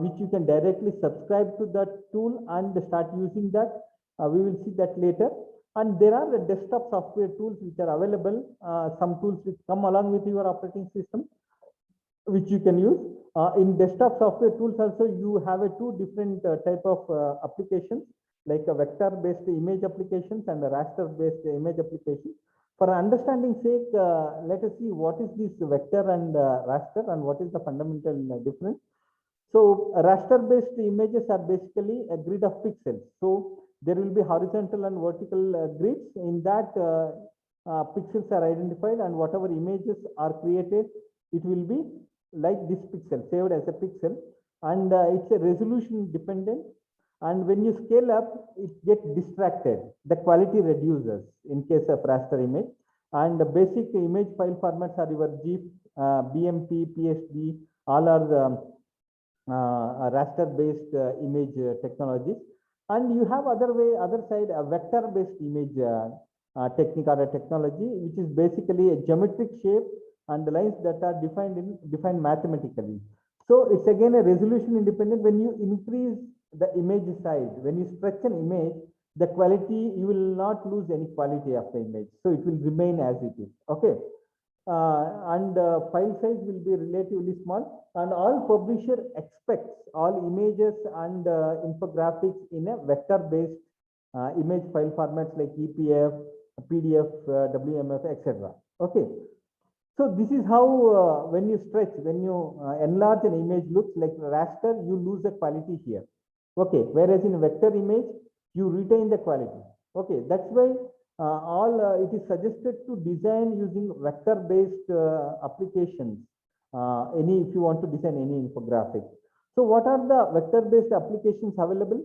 which you can directly subscribe to that tool and start using that. We will see that later. And there are the desktop software tools which are available. Some tools which come along with your operating system, which you can use. In desktop software tools also, you have two different type of applications, like a vector-based image applications and a raster-based image application. For understanding sake, let us see what is this vector and raster and what is the fundamental difference. So raster-based images are basically a grid of pixels. So there will be horizontal and vertical grids. In that, pixels are identified, and whatever images are created, it will be like this pixel, saved as a pixel, and it's a resolution dependent. And when you scale up, it gets distracted. The quality reduces in case of raster image. And the basic image file formats are your GIF, BMP, PSD, all are raster-based image technologies. And you have other side, a vector-based image technique or a technology, which is basically a geometric shape and the lines that are defined mathematically. So it's again a resolution independent. When you increase the image size, when you stretch an image, the quality, you will not lose any quality of the image. So it will remain as it is. Okay. And file size will be relatively small, and all publisher expects all images and infographics in a vector based image file formats like EPF, PDF, WMF, etc. Okay. So this is how when you stretch, when you enlarge an image looks like raster, you lose the quality here. Okay, whereas in vector image, you retain the quality. Okay, that's why it is suggested to design using vector based applications. If you want to design any infographic. So what are the vector based applications available?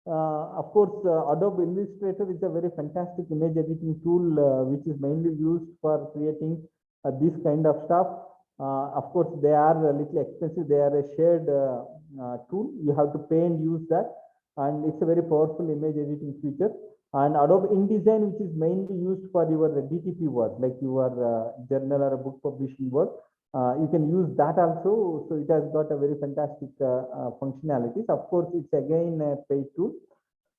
Of course, Adobe Illustrator is a very fantastic image editing tool, which is mainly used for creating this kind of stuff. Of course, they are a little expensive. They are a shared tool. You have to pay and use that. And it's a very powerful image editing feature. And Adobe InDesign, which is mainly used for your DTP work, like your journal or book publishing work. You can use that also. So it has got a very fantastic functionalities. Of course, it's again a paid tool.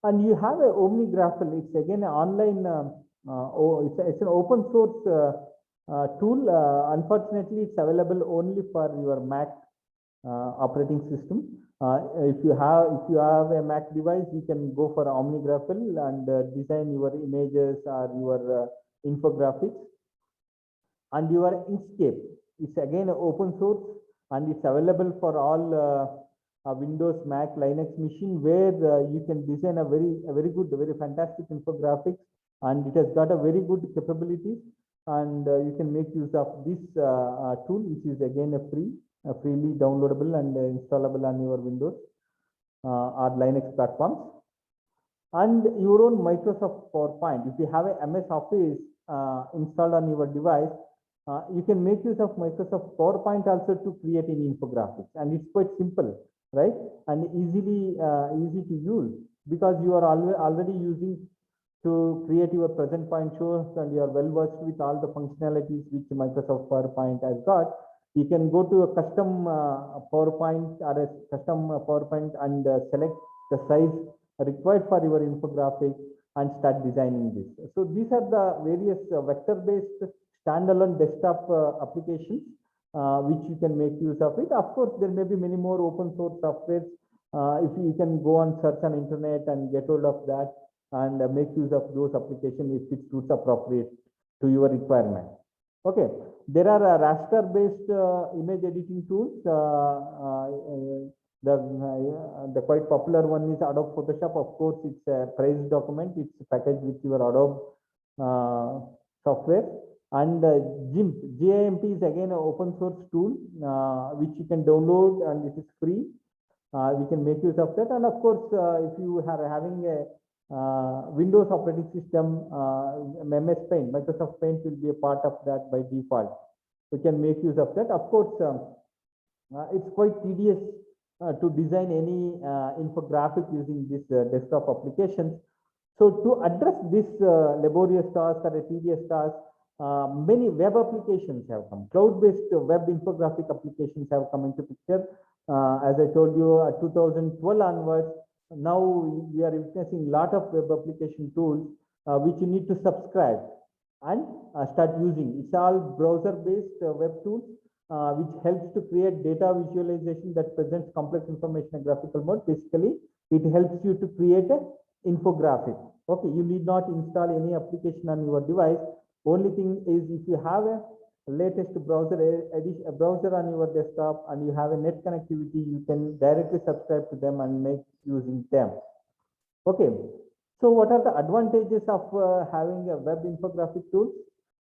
And you have a OmniGraffle. It's again an online, it's an open source tool. Unfortunately, it's available only for your Mac operating system. If you have a Mac device, you can go for OmniGraffle and design your images or your infographics. And your Inkscape, it's again open source and it's available for all Windows, Mac, Linux machine, where you can design a very good, very fantastic infographics, and it has got a very good capabilities. And you can make use of this tool, which is again freely downloadable and installable on your Windows or Linux platforms. And your own Microsoft PowerPoint. If you have a MS Office installed on your device, you can make use of Microsoft PowerPoint also to create any infographics, and it's quite simple, right? And easy to use, because you are already using to create your present point shows, and you are well versed with all the functionalities which Microsoft PowerPoint has got. You can go to a custom PowerPoint or a custom PowerPoint and select the size required for your infographic and start designing this. So these are the various vector-based standalone desktop applications which you can make use of it. Of course, there may be many more open source softwares. If you can go and search on internet and get hold of that and make use of those applications if it suits appropriate to your requirement. Okay, there are raster-based image editing tools. The quite popular one is Adobe Photoshop. Of course, it's a priced document. It's packaged with your Adobe software. And GIMP is again an open source tool which you can download, and it is free. We can make use of that. And of course, if you are having a Windows operating system, MS Paint, Microsoft Paint will be a part of that by default. We can make use of that. Of course, it's quite tedious to design any infographic using this desktop applications. So to address this laborious task or a tedious task, many web applications have come. Cloud-based web infographic applications have come into picture. As I told you, 2012 onwards, now we are witnessing a lot of web application tools which you need to subscribe and start using. It's all browser-based web tools which helps to create data visualization that presents complex information in graphical mode. Basically, it helps you to create an infographic. Okay, you need not install any application on your device. Only thing is, if you have a latest browser on your desktop and you have a net connectivity, you can directly subscribe to them and make using them. Okay, so what are the advantages of having a web infographic tool?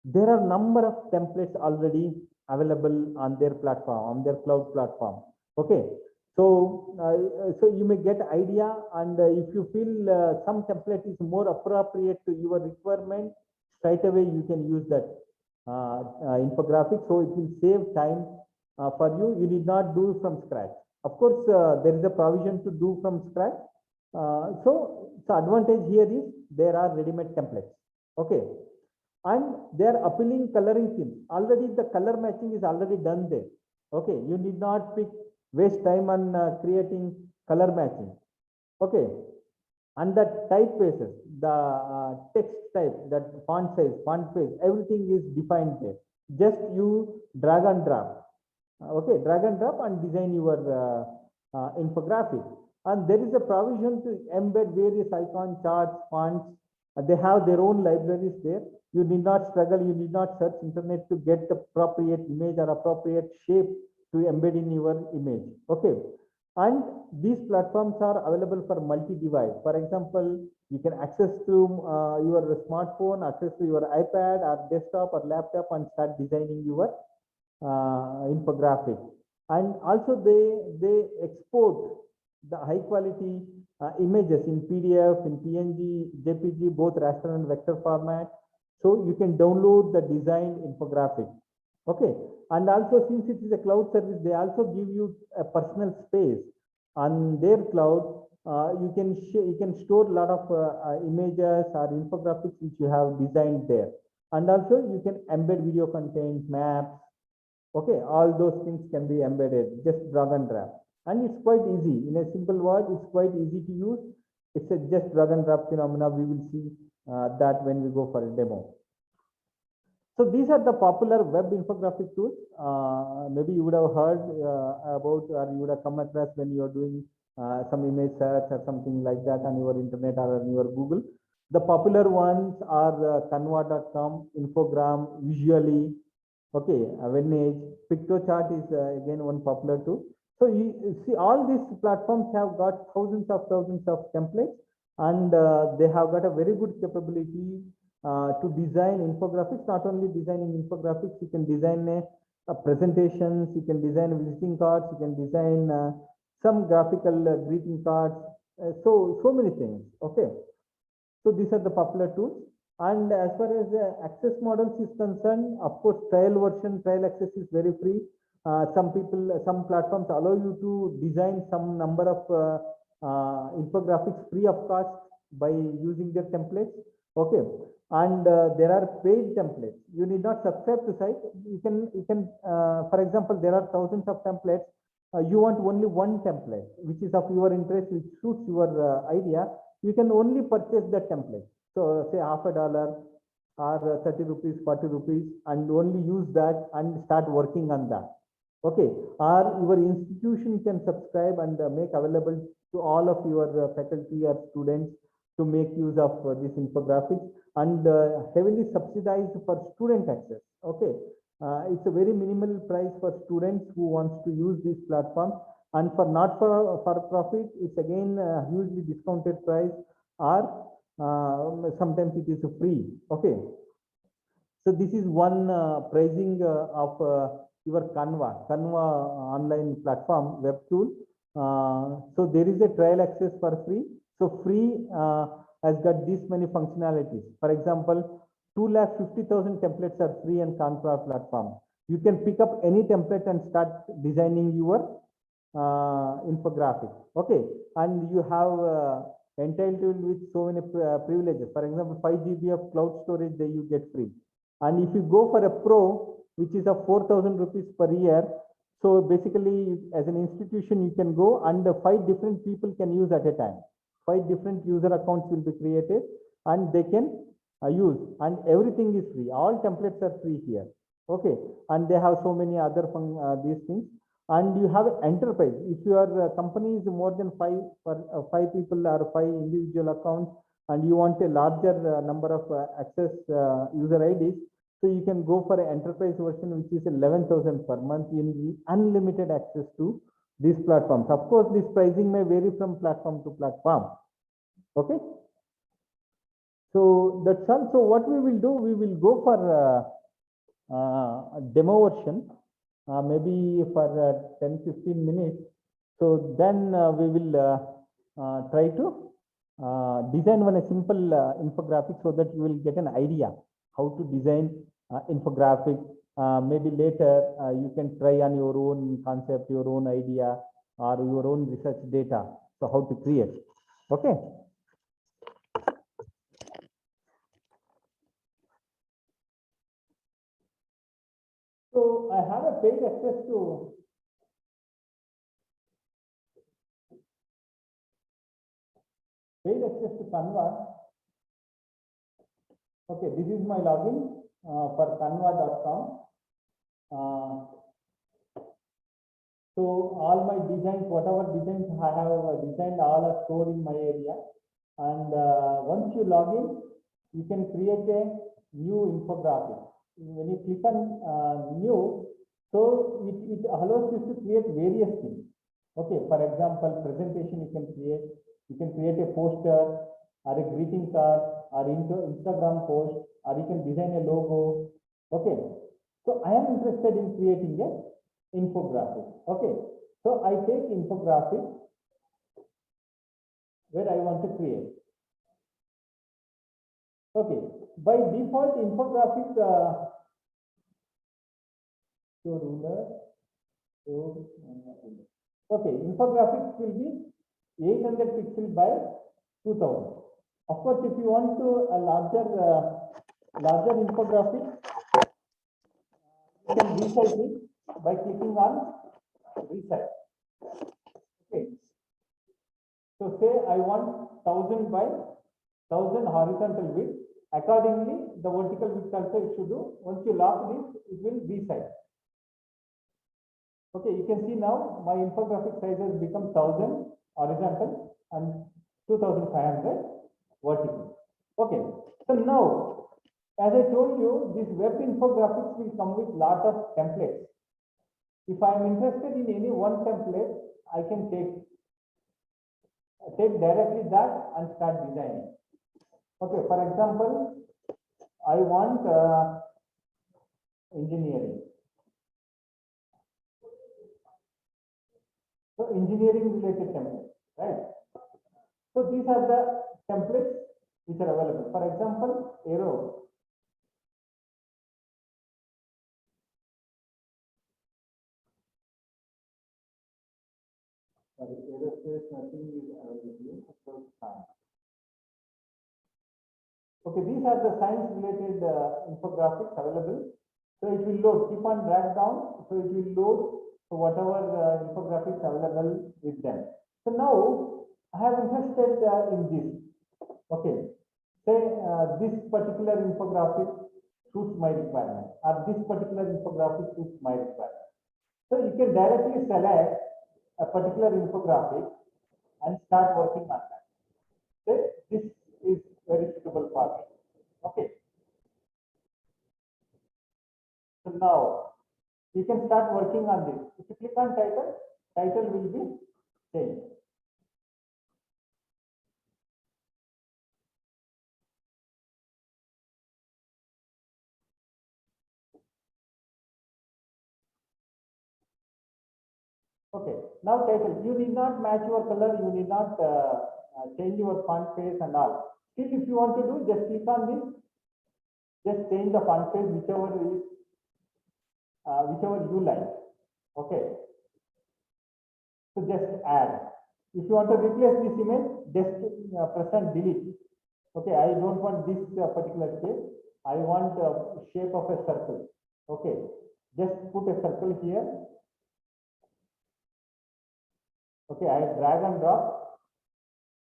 There are number of templates already available on their platform, on their cloud platform. Okay, so so you may get idea, and if you feel some template is more appropriate to your requirement, straight away you can use that infographic. So it will save time for you. You need not do from scratch. Of course, there is a provision to do from scratch. So advantage here is there are ready-made templates. Okay, and they are appealing coloring schemes. Already the color matching is already done there. Okay, you need not waste time on creating color matching. Okay, and the typefaces, the text type, that font size, font face, everything is defined there. Just you drag and drop. Okay, drag and drop and design your infographic. And there is a provision to embed various icon charts, fonts. They have their own libraries there. You need not struggle, you need not search internet to get the appropriate image or appropriate shape to embed in your image. Okay, and these platforms are available for multi-device. For example, you can access to your smartphone, access to your iPad or desktop or laptop and start designing your infographic. And also they export the high quality images in PDF, in PNG, JPG, both raster and vector format. So you can download the designed infographic. Okay, and also since it is a cloud service, they also give you a personal space on their cloud. You can store a lot of images or infographics which you have designed there, and also you can embed video content, maps. Okay, all those things can be embedded, just drag and drop, and it's quite easy. In a simple word, it's quite easy to use. It's a just drag and drop phenomena. We will see that when we go for a demo. So these are the popular web infographic tools. Maybe you would have heard about, or you would have come across when you are doing some image search or something like that on your internet or on your Google. The popular ones are Canva.com, Infogram, Visually, okay, Venage, PictoChart is again one popular tool. So you see all these platforms have got thousands of templates, and they have got a very good capability to design infographics. Not only designing infographics, you can design presentations, you can design visiting cards, you can design some graphical greeting cards, so many things. Okay, so these are the popular tools. And as far as access models is concerned, of course, trial access is very free. Some platforms allow you to design some number of infographics free of cost by using their templates. Okay, and there are paid templates. You need not subscribe to site. You can for example, there are thousands of templates. You want only one template which is of your interest, which suits your idea. You can only purchase that template. So say $50 or 30 rupees, 40 rupees, and only use that and start working on that. Okay, or your institution can subscribe and make available to all of your faculty or students to make use of this infographics, and heavily subsidized for student access. Okay, it's a very minimal price for students who wants to use this platform, and for not for profit, it's again a hugely discounted price, or sometimes it is free. Okay, so this is one pricing of your Canva online platform web tool. So there is a trial access for free. So free has got these many functionalities. For example, 250,000 templates are free on Canva platform. You can pick up any template and start designing your infographic. Okay, and you have entitled with so many privileges. For example, 5 GB of cloud storage that you get free. And if you go for a pro, which is of 4,000 rupees per year, so basically as an institution you can go and 5 different people can use at a time. 5 different user accounts will be created and they can use, and everything is free. All templates are free here. Okay, and they have so many other these things. And you have enterprise. If your company is more than 5 people or 5 individual accounts, and you want a larger number of access user IDs, so you can go for an enterprise version, which is 11,000 per month in unlimited access to these platforms. Of course, this pricing may vary from platform to platform. Okay, so that's all. So what we will do, we will go for a demo version. Maybe for 10-15 minutes. So then we will try to design a simple infographic so that you will get an idea how to design infographic. Maybe later you can try on your own concept, your own idea, or your own research data. So how to create. Okay. So I have a paid access to Canva. Okay, this is my login for canva.com. So all my designs, whatever designs I have designed, all are stored in my area. And once you log in, you can create a new infographic. When you click on new, so it allows you to create various things. Okay, for example, presentation you can create. You can create a poster or a greeting card or Instagram post, or you can design a logo. Okay, so I am interested in creating a infographic. Okay, so I take infographic where I want to create. Okay, by default infographic okay, infographic will be 800 pixel by 2000. Of course, if you want to a larger infographic, you can resize it by clicking on resize. Okay. So say I want 1000 by 1000 horizontal width. Accordingly, the vertical width also it should do. Once you lock this, it will resize. Okay, you can see now my infographic size has become 1000 horizontal and 2500 vertical. Okay, so now, as I told you, this web infographics will come with lot of templates. If I am interested in any one template, I can take directly that and start designing. Okay, for example, I want engineering. So engineering related templates, right? So these are the templates which are available. For example, Aero. Sorry, aerospace, nothing is available. So science. Okay, these are the science related infographics available. So it will load, keep on drag down. So it will load so whatever infographics available with them. So now I have interested in this. Okay, say this particular infographic suits my requirement, or this particular infographic suits my requirement. So you can directly select a particular infographic and start working on that. Say this is very suitable for me. Okay. So now you can start working on this. If you click on title, title will be changed. Okay, now title, you need not match your color, you need not change your font face and all. Still, if you want to do, just click on this, just change the font face, whichever you like. Okay, so just add. If you want to replace this image, just press and delete. Okay, I don't want this particular shape. I want shape of a circle. Okay, just put a circle here. Okay, I drag and drop.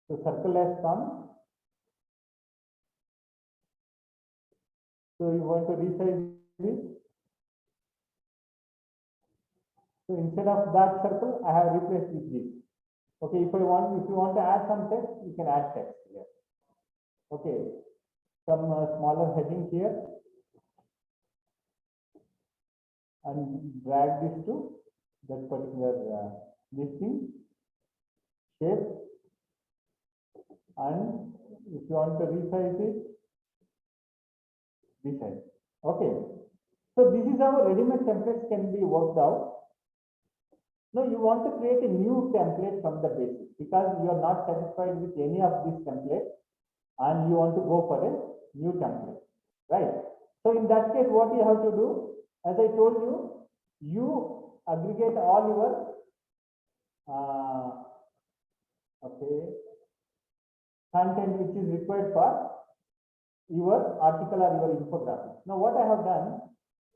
So circle has come. So you want to resize this. So instead of that circle, I have replaced with this. Okay, if you want to add some text, you can add text here. Okay, some smaller heading here, and drag this to that particular listing shape. And if you want to resize it, resize. Okay, so this is how ready-made templates can be worked out. Now you want to create a new template from the basic because you are not satisfied with any of these templates and you want to go for a new template, right? So in that case, what you have to do, as I told you, you aggregate all your content which is required for your article or your infographic. Now what I have done,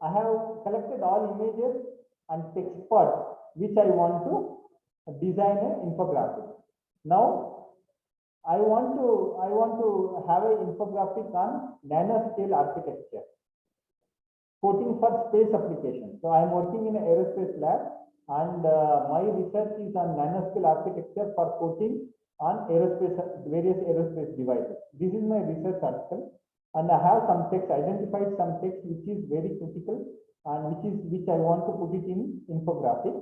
I have collected all images and text parts which I want to design an infographic. Now I want to have an infographic on nanoscale architecture, coating for space application. So I am working in an aerospace lab, and my research is on nanoscale architecture for coating on various aerospace devices. This is my research article, and I have some text, identified some text which is very critical and which I want to put it in infographic.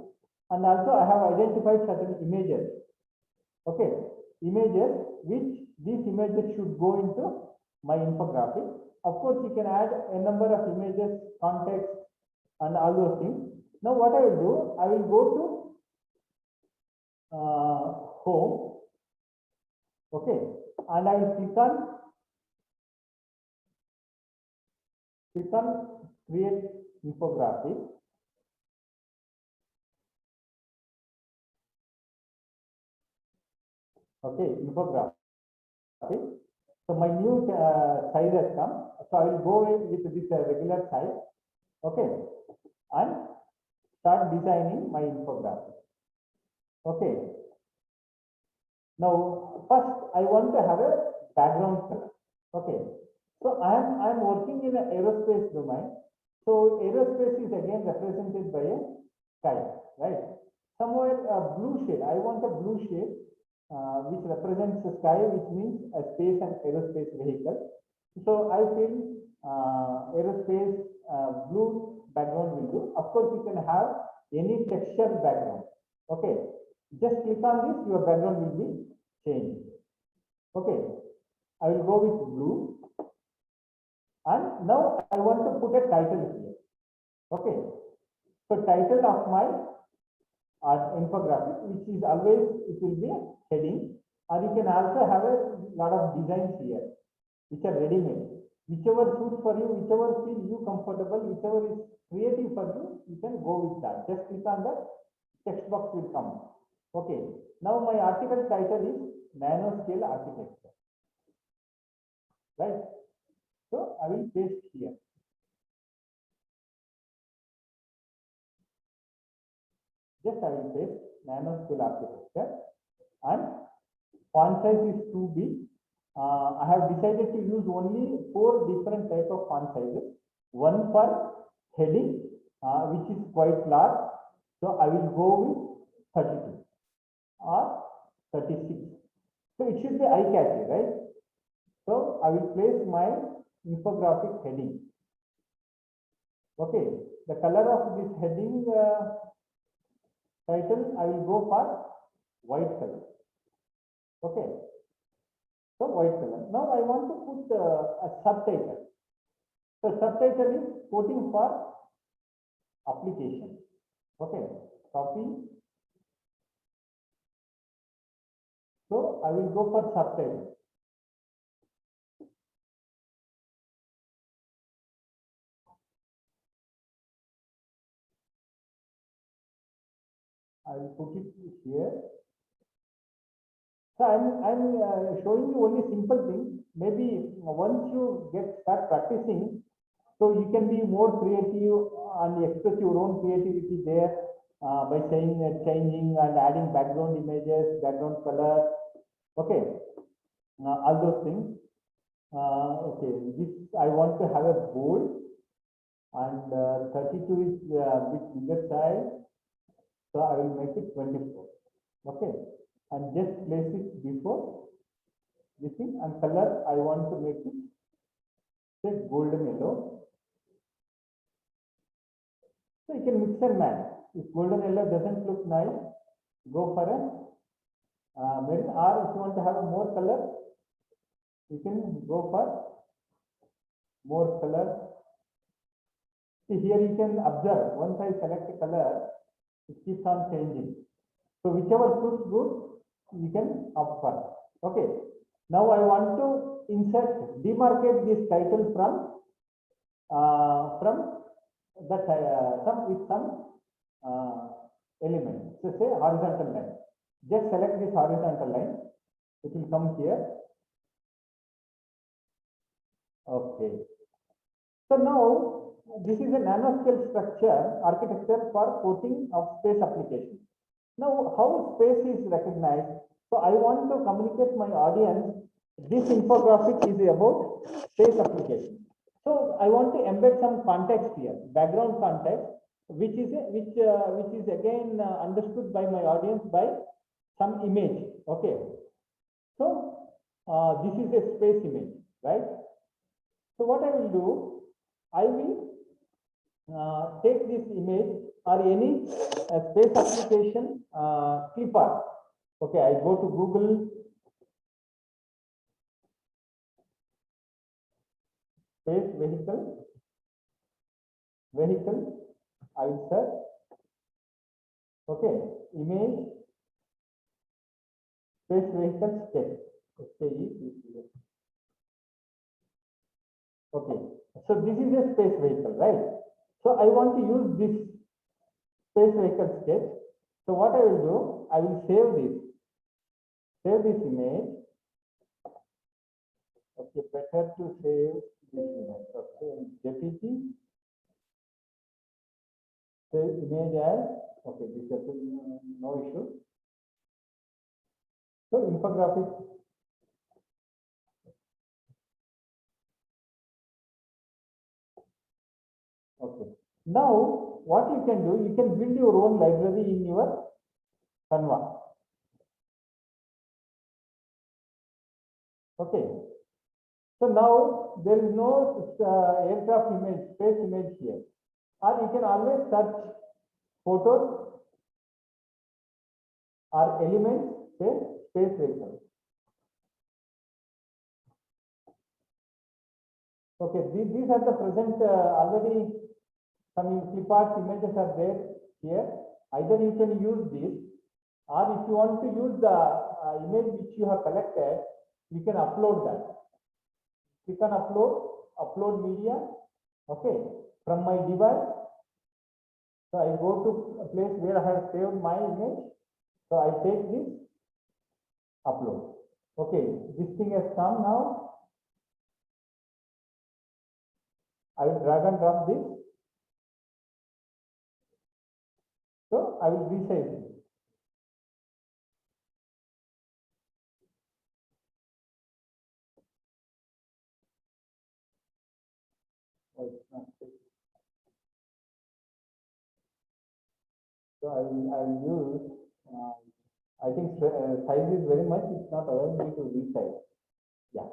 And also I have identified certain images. Okay, images which these images should go into my infographic. Of course, you can add a number of images, context, and all those things. Now, what I will do, I will go to home. Okay, and I will click on create infographic. Okay, infographic. So my new size has come. So I will go with this regular size. Okay, and start designing my infographic. Okay. Now, first I want to have a background color. Okay. So I am working in an aerospace domain. So aerospace is again represented by a sky, right? Somewhere a blue shade. I want a blue shade which represents the sky, which means a space and aerospace vehicle. So I feel aerospace blue background will do. Of course, you can have any textured background. Okay, just click on this, your background will be changed. Okay, I will go with blue, and now I want to put a title here. Okay, so title of my infographic, which is always, it will be a heading, or you can also have a lot of designs here which are ready made. Whichever suits for you, whichever feel you comfortable, whichever is creative for you, you can go with that. Just click on the text box will come. Okay, now my article title is nanoscale architecture, right? So I will paste here. Just I will paste nanoscale architecture, and font size is too big. I have decided to use only 4 different type of font sizes. One for heading, which is quite large. So I will go with 32 or 36. So it should be eye-catchy, right? So I will place my infographic heading. Okay, the color of this heading title, I will go for white color. Okay, so white color. Now I want to put a subtitle. So subtitle is quoting for application. Okay, copy. So I will go for subtitle. I will put it here. So I'm showing you only simple things. Maybe once you start practicing, so you can be more creative and express your own creativity there by saying changing and adding background images, background color. Okay, all those things. Okay, this I want to have a bold, and 32 is a bit bigger size. So I will make it 24. Okay, and just place it before this thing, and color I want to make it say golden yellow. So you can mix and match. If golden yellow doesn't look nice, go for a maroon, or if you want to have a more color, you can go for more color. See, here you can observe, once I select a color, it keeps on changing. So whichever suits good, you can opt for. Okay. Now I want to demarcate this title from that some element. So say horizontal line. Just select this horizontal line. It will come here. Okay. So now this is a nanoscale structure architecture for coating of space applications. Now, how space is recognized? So I want to communicate my audience. This infographic is about space application. So I want to embed some context here, background context, which is again understood by my audience by some image. Okay. So this is a space image, right? So what I will do, I will take this image or any space application clip art. Okay, I go to Google space vehicle, I will search. Okay, image space vehicle sketch. Okay, so this is a space vehicle, right? So I want to use this space vehicle sketch. So what I will do, I will save this image. Okay, better to save this image. Okay, JPG. Save image as, okay, this is no issue. So infographic. Okay. Now, what you can do, you can build your own library in your Canva. Okay. So now there is no aircraft image, space image here. Or you can always search photos or elements, say space vehicle. Okay, these are the present already some clip art images are there here. Either you can use this, or if you want to use the image which you have collected, you can upload that. You can upload media, okay, from my device. So I go to a place where I have saved my image. So I take this, upload. Okay, this thing has come now. I will drag and drop this. So I will resize it. So I will use, I think size is very much, it's not allowing me to resize. Yeah.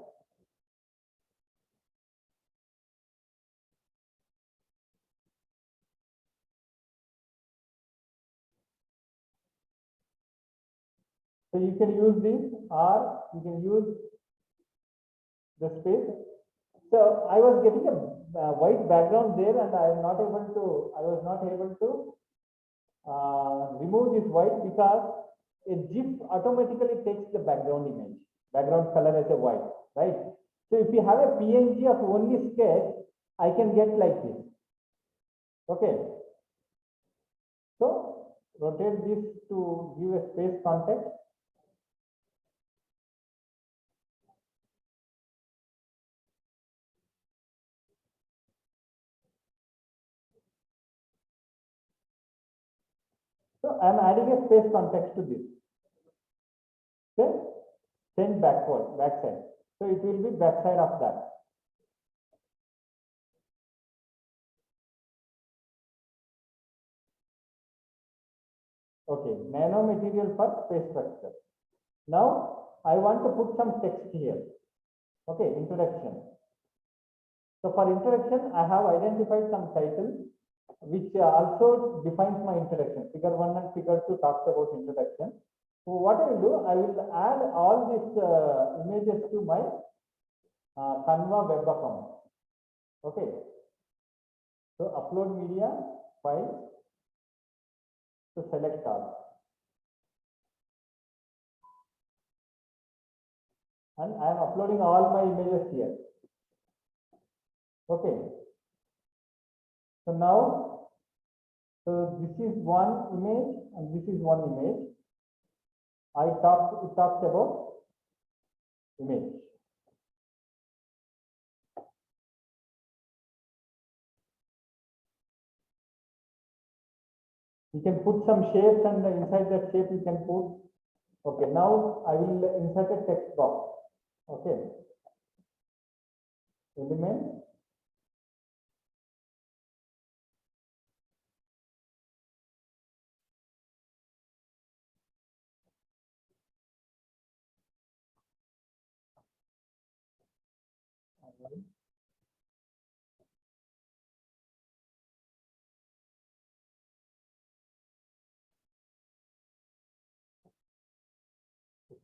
So you can use this, or you can use the space. So I was getting a white background there, and I was not able to remove this white because a GIF automatically takes the background image, background color as a white, right? So if you have a PNG of only sketch, I can get like this. Okay. So rotate this to give a space context. So I am adding a space context to this. Okay, send backside. So it will be backside of that. Okay, nanomaterial for space structure. Now I want to put some text here. Okay, introduction. So for introduction, I have identified some title which also defines my introduction. Figure 1 and figure 2 talks about introduction. So what I will do, I will add all these images to my Canva web account. Okay. So upload media file. So select all. And I am uploading all my images here. Okay. So now, so this is one image and this is one image. It talks about image. You can put some shapes and inside that shape you can put. Okay, now I will insert a text box. Okay. Element.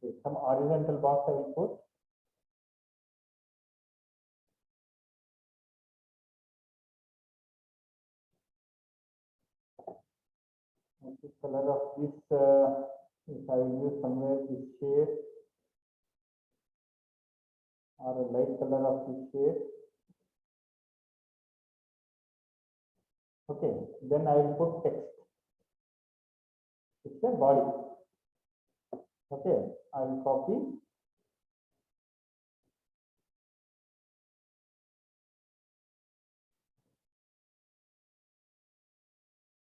Okay, some horizontal box I will put. The color of this, if I will use somewhere this shade or a light color of this shade. Okay, then I will put text. It's a body. Okay, I will copy.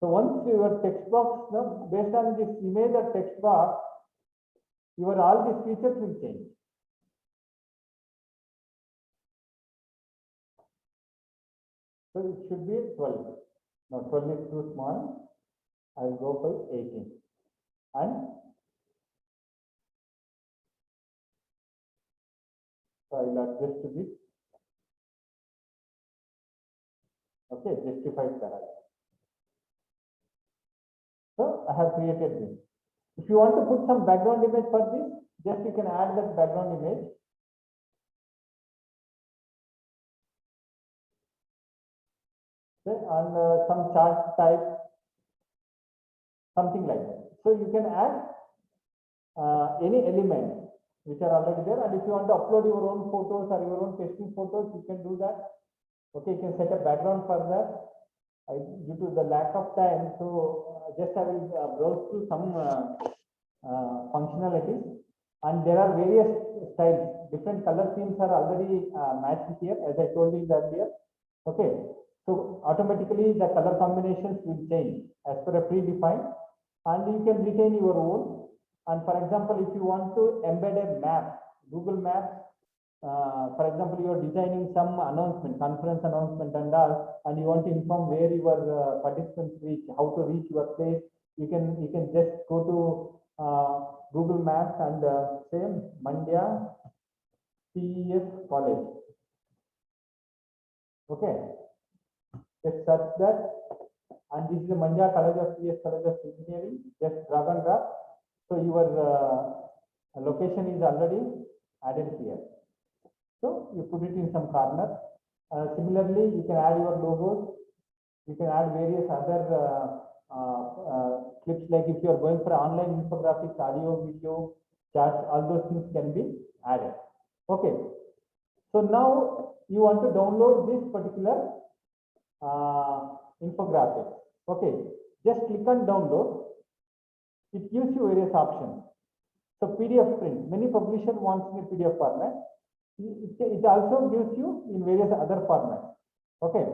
So once your text box, now based on this image or text box, your all these features will change. So it should be 12. Now 12 is too small. I will go for 18. And so I will adjust to this. Okay, justified paragraph. So I have created this. If you want to put some background image for this, just you can add that background image. Okay, and some chart type, something like that. So you can add any element which are already there, and if you want to upload your own photos or your own testing photos, you can do that. Okay, you can set a background for that. Due to the lack of time, so just I will browse through some functionalities, and there are various styles. Different color themes are already matched here, as I told you earlier. Okay, so automatically the color combinations will change as per a predefined, and you can retain your own. And for example, if you want to embed a map, Google Maps. For example, you are designing some announcement, conference announcement and all, and you want to inform where your participants reach, how to reach your place. You can just go to Google Maps and say Mandya PES College. Okay, just search that, and this is the Mandya College of PES College of Engineering. Just drag and drop. So your location is already added here. So you put it in some corner. Similarly, you can add your logos. You can add various other clips, like if you are going for online infographics, audio, video, charts, all those things can be added. Okay. So now you want to download this particular infographic. Okay. Just click on download. It gives you various options. So PDF print. Many publishers want in a PDF format. It also gives you in various other formats. Okay.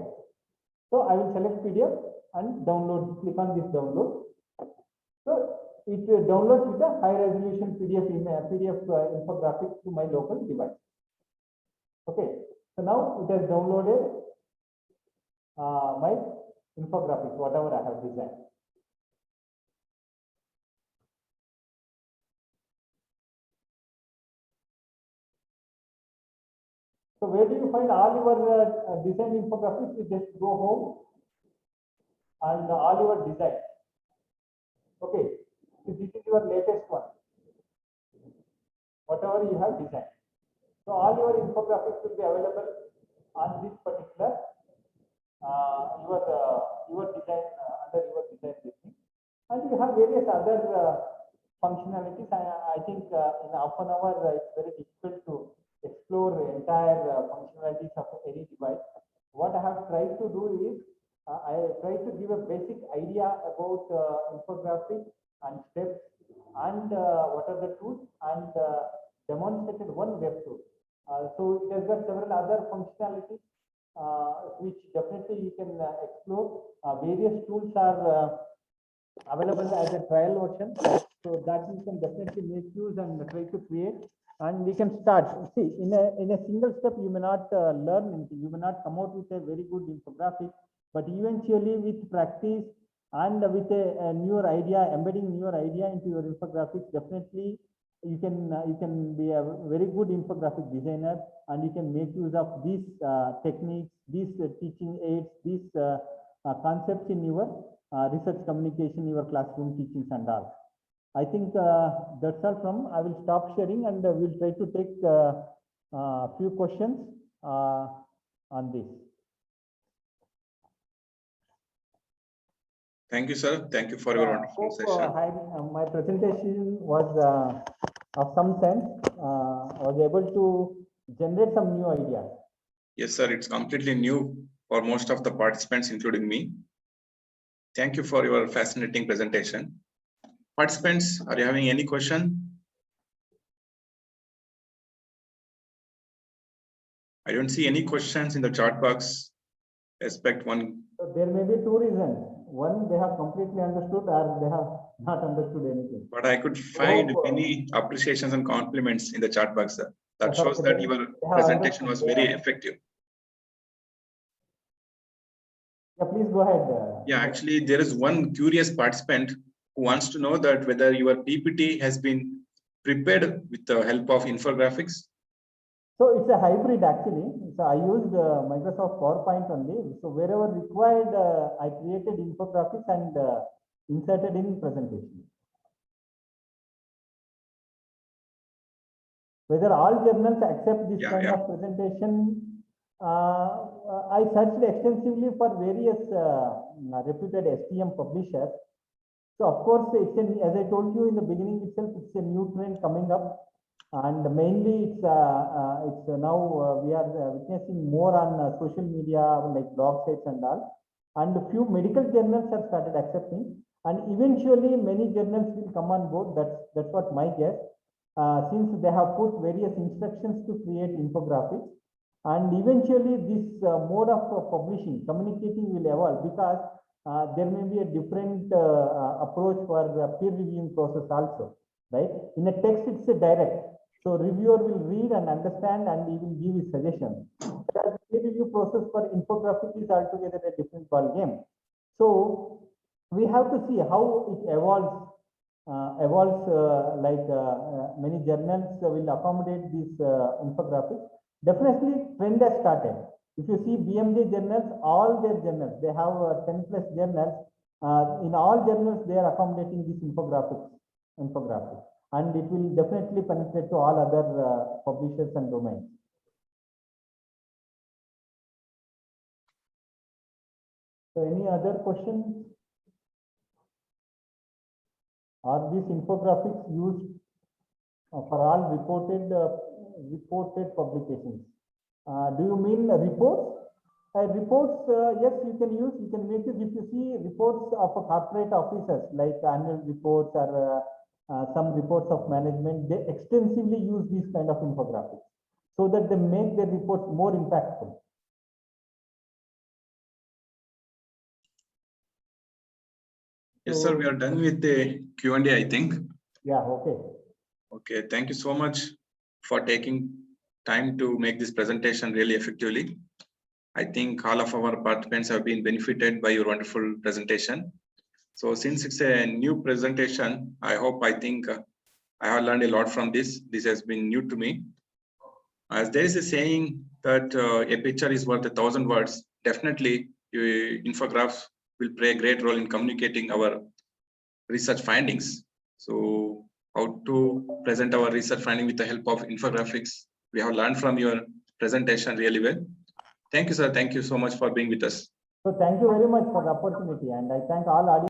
So I will select PDF and download. Click on this download. So it downloads with a high resolution PDF infographic to my local device. Okay. So now it has downloaded my infographics, whatever I have designed. So where do you find all your design infographics? You just go home and all your design. Okay, so this is your latest one. Whatever you have designed. So all your infographics will be available on this particular your design under your design listing. And you have various other functionalities. I think in half an hour it's very difficult to explore the entire functionalities of any device. What I have tried to do is I try to give a basic idea about infographics and steps and what are the tools, and demonstrated one web tool. So it has got several other functionalities which definitely you can explore. Various tools are available as a trial version. So that you can definitely make use and try to create. And we can start. See, in a single step, you may not learn anything. You may not come out with a very good infographic, but eventually with practice and with a newer idea, embedding newer idea into your infographics, definitely you can be a very good infographic designer, and you can make use of these techniques, these teaching aids, these concepts in your research communication, your classroom teachings and all. I think that's all from. I will stop sharing and we'll try to take a few questions on this. Thank you, sir. Thank you for your wonderful session. My presentation was of some sense. I was able to generate some new ideas. Yes, sir. It's completely new for most of the participants, including me. Thank you for your fascinating presentation. Participants, are you having any question? I don't see any questions in the chat box. Expect one. So there may be two reasons. One, they have completely understood, or they have not understood anything. But I could find many appreciations and compliments in the chat box, sir. That shows that your presentation was very effective. Yeah, please go ahead. Yeah, actually, there is one curious participant who wants to know that whether your PPT has been prepared with the help of infographics. So it's a hybrid actually. So I used Microsoft PowerPoint only. So wherever required, I created infographics and inserted in presentation. Whether all journals accept this kind of presentation, I searched extensively for various reputed STM publishers. So of course, as I told you in the beginning itself, it's a new trend coming up. And mainly it's now we are witnessing more on social media like blog sites and all, and a few medical journals have started accepting, and eventually many journals will come on board. That's what my guess, since they have put various instructions to create infographics, and eventually this mode of publishing, communicating will evolve, because there may be a different approach for the peer reviewing process also, right? In a text, it's a direct. So reviewer will read and understand, and he will give his suggestions. The peer review process for infographic is altogether a different ball game. So we have to see how it evolves. Many journals will accommodate these infographics. Definitely, trend has started. If you see BMJ journals, all their journals, they have 10+ journals. In all journals, they are accommodating these infographics. And it will definitely penetrate to all other publishers and domains. So any other questions? Are these infographics used for all reported publications? Do you mean reports? Reports, yes, you can use. You can make it if you see reports of corporate officers, like annual reports or some reports of management. They extensively use these kind of infographics so that they make their reports more impactful. Yes, sir. We are done with the Q&A, I think. Yeah. Okay. Okay. Thank you so much for taking time to make this presentation really effectively. I think all of our participants have been benefited by your wonderful presentation. So since it's a new presentation, I think I have learned a lot from this. This has been new to me. As there is a saying that a picture is worth 1,000 words, definitely infographs will play a great role in communicating our research findings. So how to present our research finding with the help of infographics, we have learned from your presentation really well. Thank you, sir. Thank you so much for being with us. So thank you very much for the opportunity, and I thank all audience.